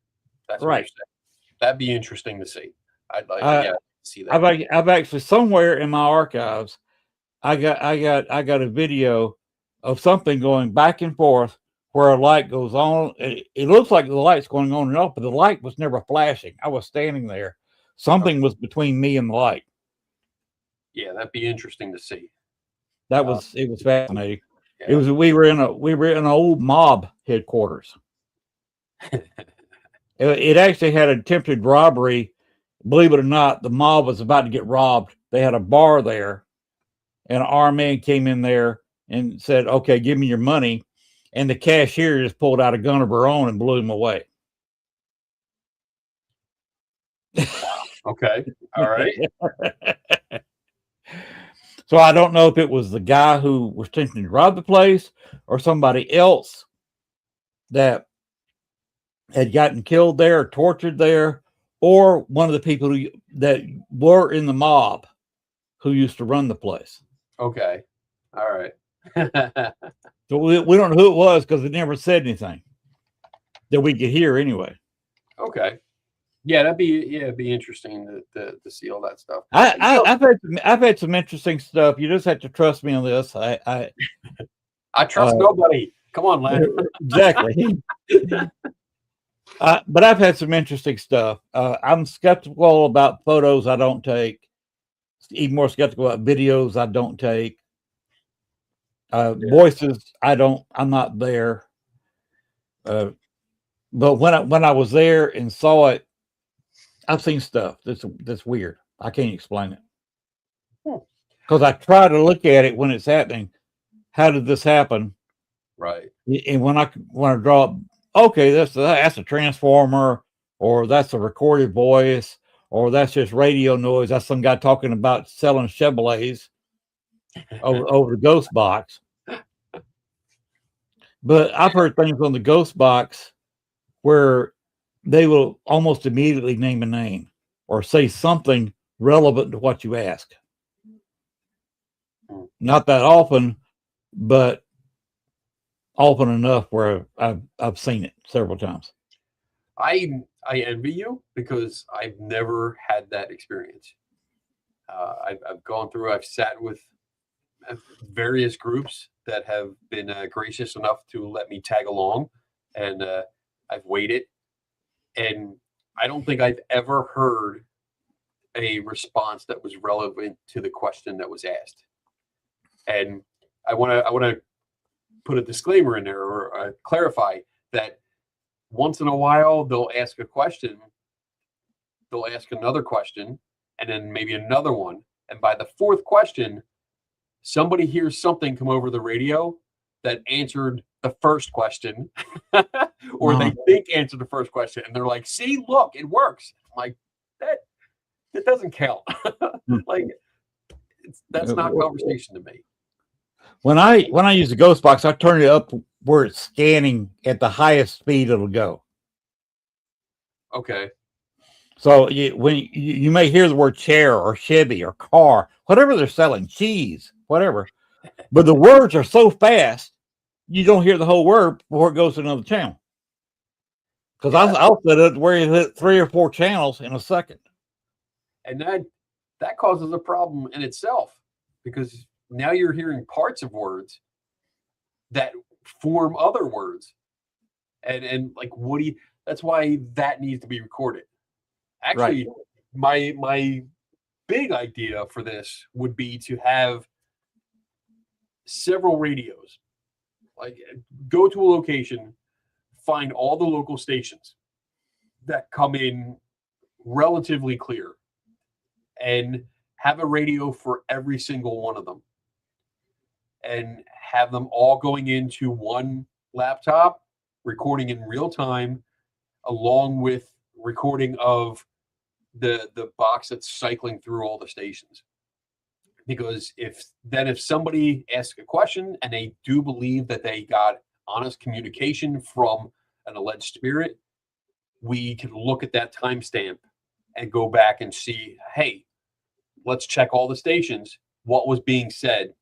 That's right. What you're saying. That'd be interesting to see. I'd like to see that. I've actually somewhere in my archives, I got a video of something going back and forth where a light goes on. It looks like the light's going on and off, but the light was never flashing. I was standing there. Something was between me and the light. Yeah, that'd be interesting to see. It was fascinating. Yeah. We were in an old mob headquarters. It actually had attempted robbery believe it or not, the mob was about to get robbed. They had a bar there, and an armed man came in there and said, "Okay, give me your money." And the cashier just pulled out a gun of her own and blew him away. Okay. All right. So I don't know if it was the guy who was attempting to rob the place or somebody else that had gotten killed there, or tortured there, or one of the people that were in the mob who used to run the place. Okay. All right. So we don't know who it was because they never said anything that we could hear anyway. Okay. Yeah, it'd be interesting to see all that stuff. I've had some interesting stuff. You just have to trust me on this. I trust nobody. Come on, Len. Exactly. But I've had some interesting stuff. I'm skeptical about photos I don't take. Even more skeptical about videos I don't take. Voices I'm not there. But when I was there and saw it, I've seen stuff that's weird. I can't explain it. Because I try to look at it when it's happening. How did this happen? Right. And when I draw, okay, that's a transformer, or that's a recorded voice, or that's just radio noise. That's some guy talking about selling Chevrolets over the ghost box. But I've heard things on the ghost box where they will almost immediately name a name or say something relevant to what you ask. Not that often, but often enough where I've seen it several times. I envy you because I've never had that experience. I've gone through. I've sat with various groups that have been gracious enough to let me tag along, and I've waited. And I don't think I've ever heard a response that was relevant to the question that was asked. And I want to put a disclaimer in there, or clarify that once in a while they'll ask a question, they'll ask another question, and then maybe another one. And by the fourth question, somebody hears something come over the radio that answered the first question, or they think answered the first question, and they're like, "See, look, it works." I'm like, that doesn't count. Like, that's not conversation to me. When I use the ghost box, I turn it up where it's scanning at the highest speed it'll go. Okay. So when you may hear the word chair or Chevy or car, whatever they're selling, cheese, whatever, but the words are so fast you don't hear the whole word before it goes to another channel. Because I'll set it where you hit 3 or 4 channels in a second, and that causes a problem in itself, because now you're hearing parts of words that form other words, and like, that's why that needs to be recorded. Actually, right. My big idea for this would be to have several radios. Like, go to a location, find all the local stations that come in relatively clear, and have a radio for every single one of them, and have them all going into one laptop, recording in real time, along with recording of the box that's cycling through all the stations. Because if somebody asks a question and they do believe that they got honest communication from an alleged spirit, we can look at that timestamp and go back and see, hey, let's check all the stations, what was being said.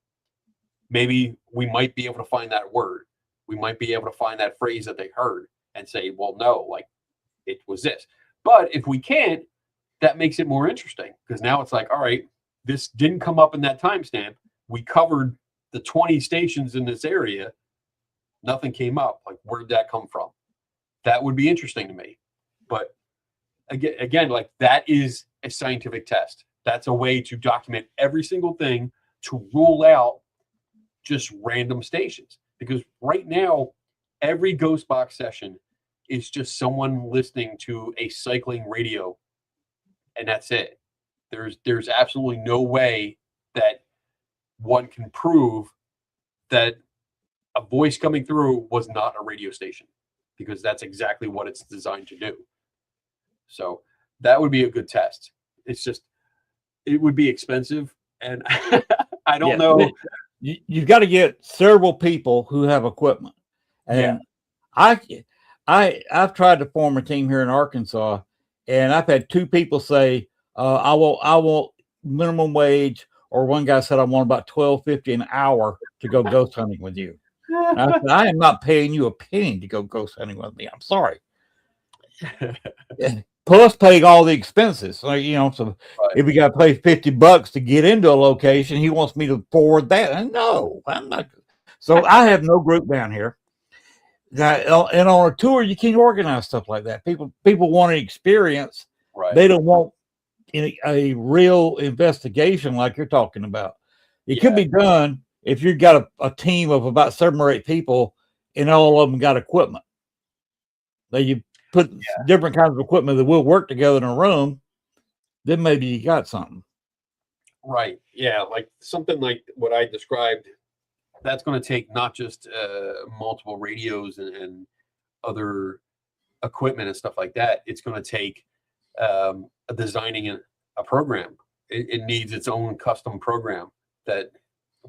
Maybe we might be able to find that word. We might be able to find that phrase that they heard and say, well, no, like, it was this. But if we can't, that makes it more interesting, because now it's like, all right, this didn't come up in that timestamp. We covered the 20 stations in this area. Nothing came up. Like, where did that come from? That would be interesting to me. But again, like, that is a scientific test. That's a way to document every single thing, to rule out just random stations. Because right now, every ghost box session is just someone listening to a cycling radio and that's it. There's absolutely no way that one can prove that a voice coming through was not a radio station, because that's exactly what it's designed to do. So that would be a good test. It's just, it would be expensive, and I don't know. You've got to get several people who have equipment, and I've tried to form a team here in Arkansas, and I've had two people say, I want minimum wage, or one guy said I want about $12.50 an hour to go ghost hunting with you. And I said, I am not paying you a penny to go ghost hunting with me. I'm sorry. Plus paying all the expenses. So, you know, so if we got to pay $50 to get into a location, he wants me to forward that. And no, I'm not. So I have no group down here. And on a tour, you can't organize stuff like that. People want an experience. Right. They don't want a real investigation like you're talking about. It could be done if you've got a team of about 7 or 8 people, and all of them got equipment. That you put different kinds of equipment that will work together in a room, then maybe you got something. Right. Yeah. Like something like what I described, that's going to take not just multiple radios and other equipment and stuff like that. It's going to take designing a program. It needs its own custom program that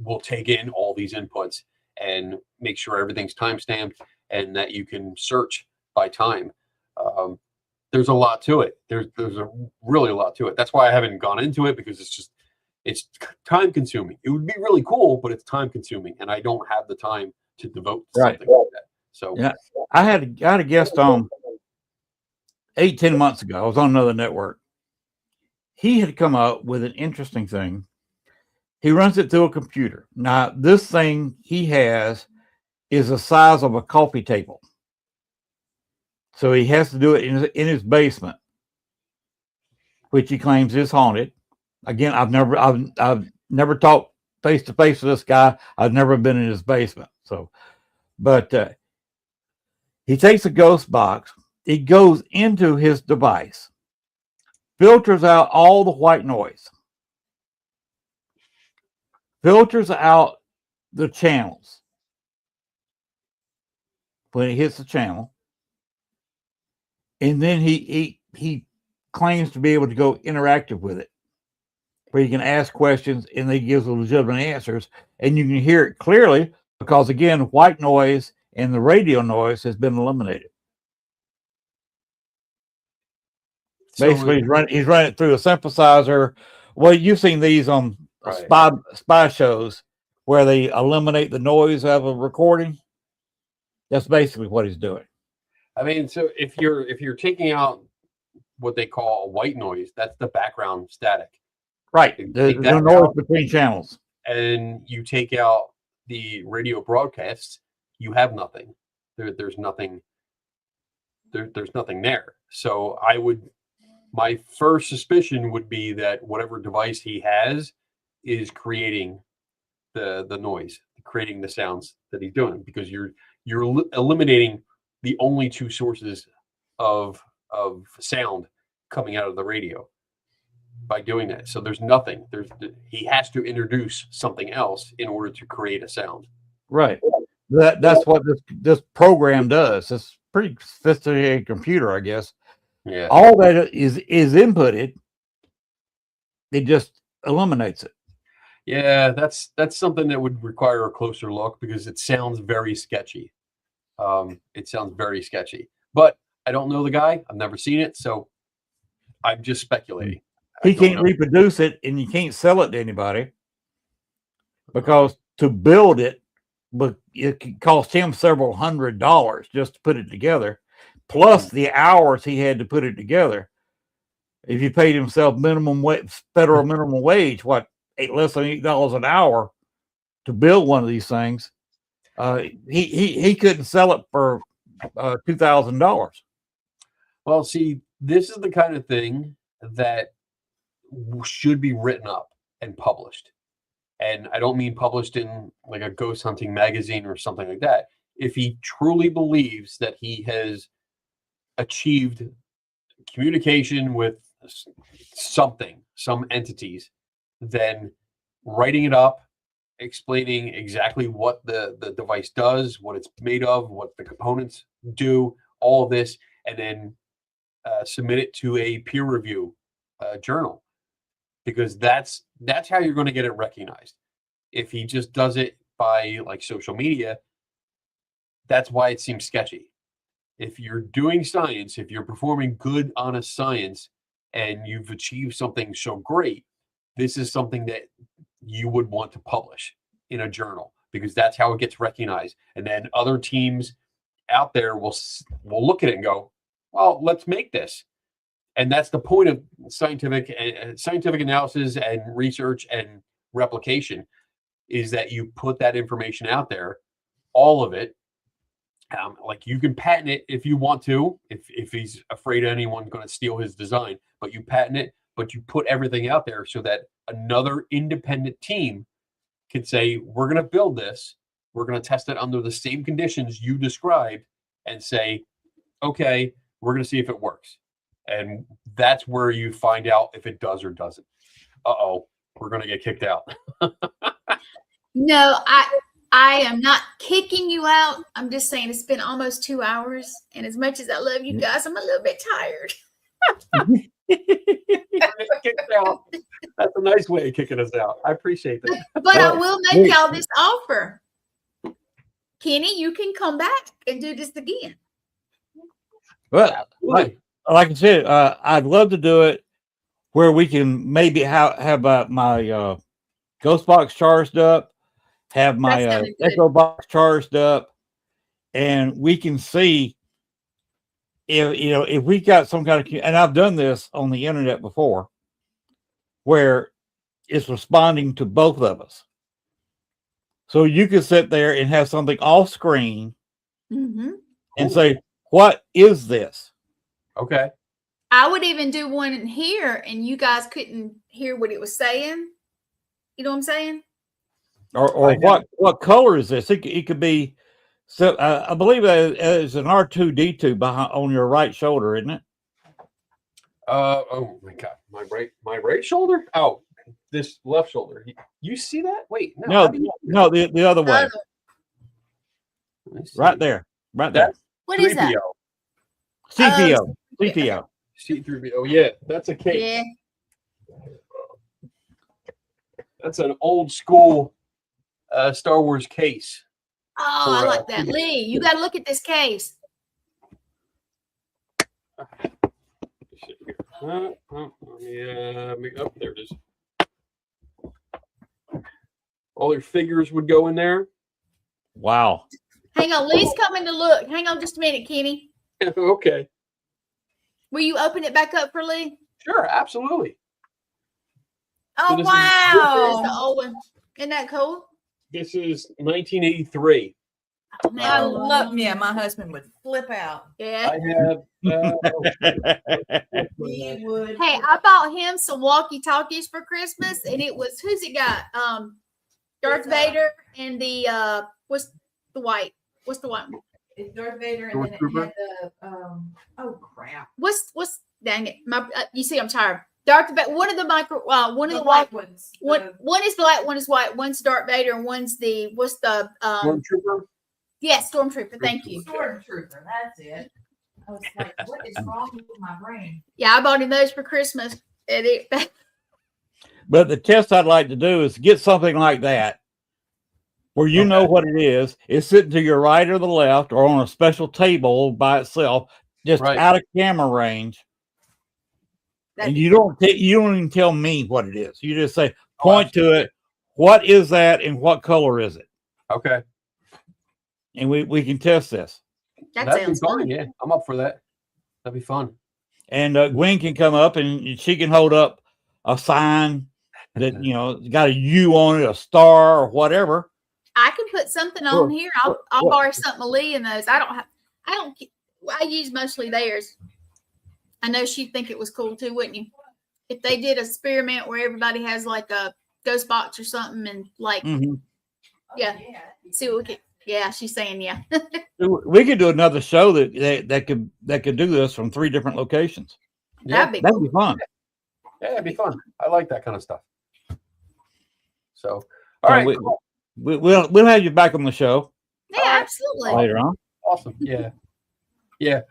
will take in all these inputs and make sure everything's time stamped and that you can search by time. There's a lot to it. There's really a lot to it. That's why I haven't gone into it, because it's time consuming. It would be really cool, but it's time consuming, and I don't have the time to devote to something like that. So yeah, I had a guest on 8-10 months ago. I was on another network. He had come up with an interesting thing. He runs it through a computer. Now, this thing he has is the size of a coffee table. So he has to do it in his basement, which he claims is haunted. Again, I've never talked face to face with this guy. I've never been in his basement. So, but he takes a ghost box. It goes into his device, filters out all the white noise, filters out the channels when it hits the channel, and then he claims to be able to go interactive with it, where you can ask questions and they give legitimate answers, and you can hear it clearly because, again, white noise and the radio noise has been eliminated. So basically, he's running it through a synthesizer. Well, you've seen these on spy shows where they eliminate the noise of a recording. That's basically what he's doing. I mean, so if you're taking out what they call white noise, that's the background static. Right. The noise between channels. And you take out the radio broadcasts, you have nothing. There's nothing. There's nothing there. So my first suspicion would be that whatever device he has is creating the noise, creating the sounds that he's doing, because you're eliminating the only 2 sources of sound coming out of the radio by doing that. So there's nothing. He has to introduce something else in order to create a sound. Right. That's what this program does. It's pretty sophisticated computer, I guess. Yeah. All that is inputted. It just eliminates it. Yeah, that's something that would require a closer look, because it sounds very sketchy. It sounds very sketchy, but I don't know the guy. I've never seen it, so I'm just speculating. He can't reproduce it, and you can't sell it to anybody, because to build it, but it could cost him several $100s just to put it together, plus the hours he had to put it together. If you paid himself federal minimum wage, less than $8 an hour to build one of these things, he couldn't sell it for $2,000. Well, see, this is the kind of thing that should be written up and published. And I don't mean published in like a ghost hunting magazine or something like that. If he truly believes that he has achieved communication with some entities, then writing it up, explaining exactly what the device does, what it's made of, what the components do, all of this, and then submit it to a peer review journal, because that's how you're going to get it recognized. If he just does it by like social media, that's why it seems sketchy. If you're doing science, if you're performing good, honest science, and you've achieved something so great, this is something that you would want to publish in a journal, because that's how it gets recognized. And then other teams out there will look at it and go, well, let's make this. And that's the point of scientific analysis and research and replication, is that you put that information out there, all of it. Like you can patent it if you want to, if he's afraid anyone's going to steal his design, but you patent it, but you put everything out there so that another independent team can say, we're going to build this, we're going to test it under the same conditions you described, and say, okay, we're going to see if it works. And that's where you find out if it does or doesn't. Uh-oh, we're going to get kicked out. No, I am not kicking you out. I'm just saying it's been almost 2 hours. And as much as I love you guys, I'm a little bit tired. Kicked out. That's a nice way of kicking us out. I appreciate that. But I will make y'all this offer. Kenny, you can come back and do this again. Well, like I said, I'd love to do it where we can maybe have my ghost box charged up, have my echo box charged up, and we can see if we got some kind of, and I've done this on the internet before, where it's responding to both of us. So you could sit there and have something off screen and say, what is this? Okay. I would even do one in here and you guys couldn't hear what it was saying. You know what I'm saying? Or what color is this? It could be, so I believe it's an R2D2 behind on your right shoulder, isn't it? Oh my God, my right shoulder. Oh, this left shoulder. You see that? Wait, no, the other way. Right there. What is that? CPO. CPO. C3PO. Yeah, that's a case. Yeah. That's an old school Star Wars case. Oh, I like that. Lee, you got to look at this case. Yeah, oh, there it is. All your figures would go in there. Wow. Hang on, Lee's coming to look. Hang on just a minute, Kenny. Okay. Will you open it back up for Lee? Sure, absolutely. Oh, So wow. The old one. Isn't that cool? This is 1983. I love, yeah, my husband would flip out. Yeah. I have. He would. Hey, I bought him some walkie-talkies for Christmas, and it was, who's it got? Darth Vader and the what's the white one? It's Darth Vader, and then it had the oh crap. What's dang it? You see, I'm tired. Darth Vader. One of the one of the white ones. One is black, one is white. One's Darth Vader, and one's the Stormtrooper. Yes, Stormtrooper. Thank you. Stormtrooper. That's it. I was like, what is wrong with my brain? Yeah, I bought him those for Christmas. But the test I'd like to do is get something like that, where you know what it is. It's sitting to your right or the left, or on a special table by itself, just out of camera range. And you don't even tell me what it is. You just say, point to it. What is that, and what color is it? Okay. And we can test this. That'd be fun. Yeah, I'm up for that. That'd be fun. And Gwen can come up and she can hold up a sign that got a U on it, a star or whatever. I can put something on here. I'll borrow something of Lee in those. I use mostly theirs. I know she'd think it was cool too, wouldn't you? If they did an experiment where everybody has like a ghost box or something, and like, see what we could. Yeah, she's saying yeah. We could do another show that could do this from 3 different locations. Yeah, That'd be fun. yeah, it'd be fun. I like that kind of stuff. So, So all right, cool. we'll have you back on the show Yeah, All right. absolutely. later on. Awesome. Yeah. Yeah.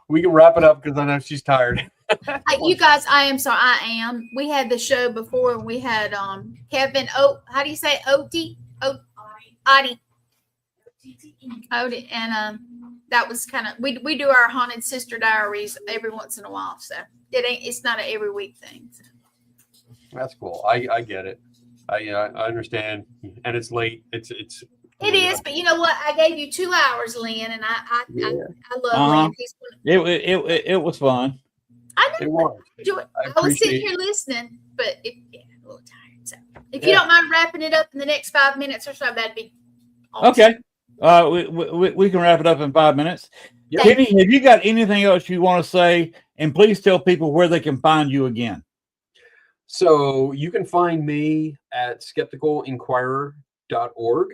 We can wrap it up because I know she's tired. You guys, I am sorry. I am. We had the show before. We had Kevin. How do you say it? Oti? Adi. Odi, and that was kind of we do our haunted sister diaries every once in a while. So it's not an every week thing. So. That's cool. I get it. I understand, and it's late. It is, but you know what? I gave you 2 hours, Len, and I love Len. It was fun. I know. It was. I was sitting here listening, but a little tired. So if you don't mind wrapping it up in the next 5 minutes or so, that'd be awesome. Okay. We can wrap it up in 5 minutes. Yep. Kenny, have you got anything else you want to say? And please tell people where they can find you again. So you can find me at skepticalinquirer.org.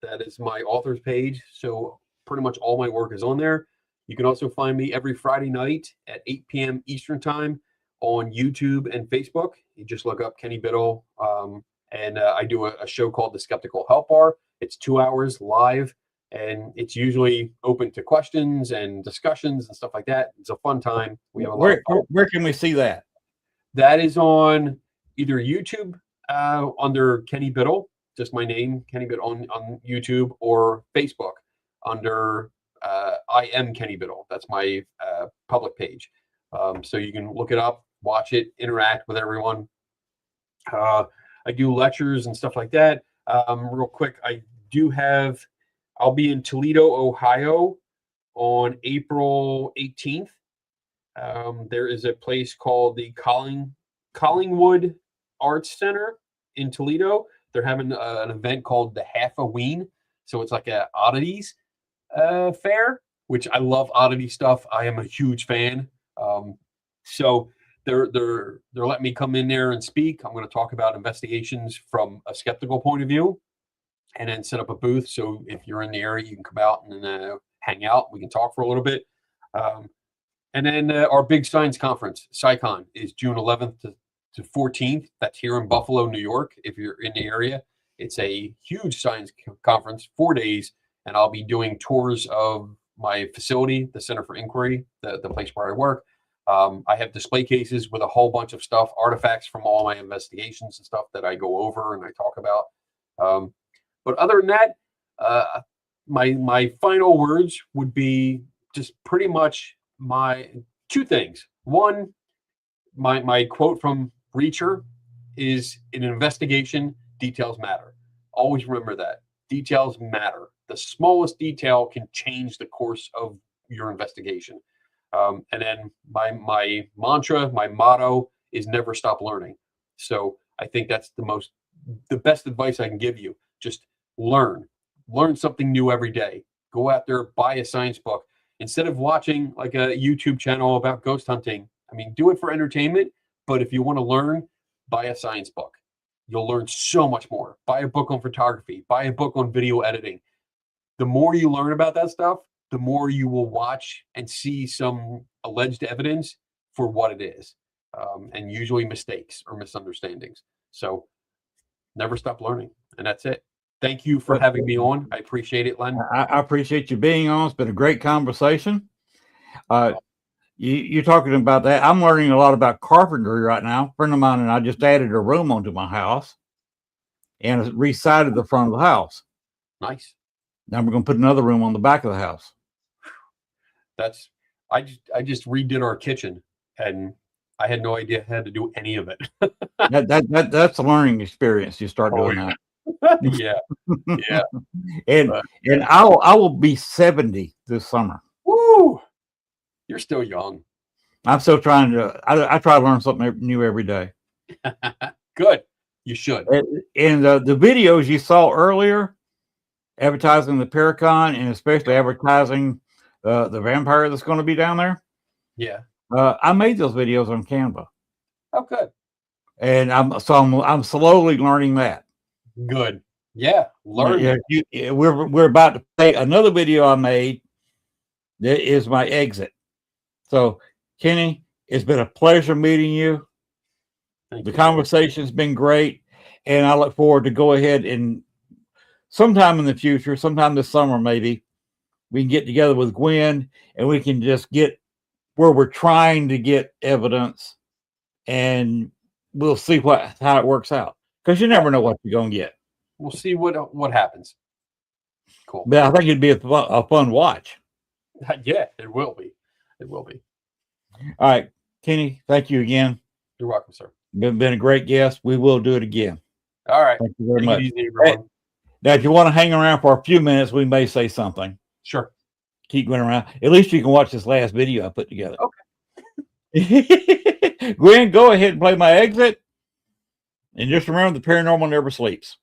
That is my author's page. So pretty much all my work is on there. You can also find me every Friday night at 8 p.m. Eastern time on YouTube and Facebook. You just look up Kenny Biddle. And I do a show called The Skeptical Help Bar. It's 2 hours live, and it's usually open to questions and discussions and stuff like that. It's a fun time. We have a lot of fun. Where can we see that? That is on either YouTube under Kenny Biddle, just my name, Kenny Biddle on YouTube, or Facebook under I am Kenny Biddle. That's my public page. So you can look it up, watch it, interact with everyone. I do lectures and stuff like that. Real quick, I'll be in Toledo, Ohio on April 18th. There is a place called the Collingwood Arts Center in Toledo. They're having an event called the Half-a-Ween. So it's like a oddities fair, which I love oddity stuff. I am a huge fan. So they're letting me come in there and speak. I'm going to talk about investigations from a skeptical point of view, and then set up a booth. So if you're in the area, you can come out and hang out. We can talk for a little bit. And then our big science conference, SciCon, is June 11th to 14th. That's here in Buffalo, New York. If you're in the area, it's a huge science conference, 4 days, and I'll be doing tours of my facility, the Center for Inquiry, the place where I work. I have display cases with a whole bunch of stuff, artifacts from all my investigations and stuff that I go over and I talk about. But other than that, my final words would be just pretty much my two things. One, my quote from Reacher is, in an investigation, details matter. Always remember that. Details matter. The smallest detail can change the course of your investigation. And then my mantra, my motto is never stop learning. So I think that's the best advice I can give you. Just learn something new every day. Go out there, buy a science book. Instead of watching like a YouTube channel about ghost hunting, I mean, do it for entertainment. But if you want to learn, buy a science book. You'll learn so much more. Buy a book on photography. Buy a book on video editing. The more you learn about that stuff, the more you will watch and see some alleged evidence for what it is, and usually mistakes or misunderstandings. So never stop learning. And that's it. Thank you for having me on. I appreciate it, Len. I appreciate you being on. It's been a great conversation. You're talking about that. I'm learning a lot about carpentry right now. A friend of mine and I just added a room onto my house and resided the front of the house. Nice. Now we're going to put another room on the back of the house. I just redid our kitchen, and I had no idea I had to do any of it. That's a learning experience. You start doing that. Yeah. And I will be 70 this summer. Woo! You're still young. I'm still trying to. I try to learn something new every day. Good. You should. And the videos you saw earlier, advertising the Paracon and especially advertising the vampire that's going to be down there. Yeah. I made those videos on Canva. Oh, good. And I'm slowly learning that. Good. Yeah. Learn. Yeah, we're about to play another video I made. That is my exit. So, Kenny, It's been a pleasure meeting you. Thank The you. conversation's been great, and I look forward to go ahead and sometime in the future, sometime this summer maybe, we can get together with Gwen and we can just get where we're trying to get evidence, and we'll see how it works out, because you never know what you're going to get. We'll see what happens. Cool. But I think it'd be a fun watch. Yeah, it will be. It will be. All right, Kenny, thank you again. You're welcome, sir. Been a great guest. We will do it again. All right. Thank you very Take much. it easy, everyone. Now, if you want to hang around for a few minutes, we may say something. Sure. Keep going around. At least you can watch this last video I put together. Okay. Gwen, go ahead and play my exit. And just remember, the paranormal never sleeps.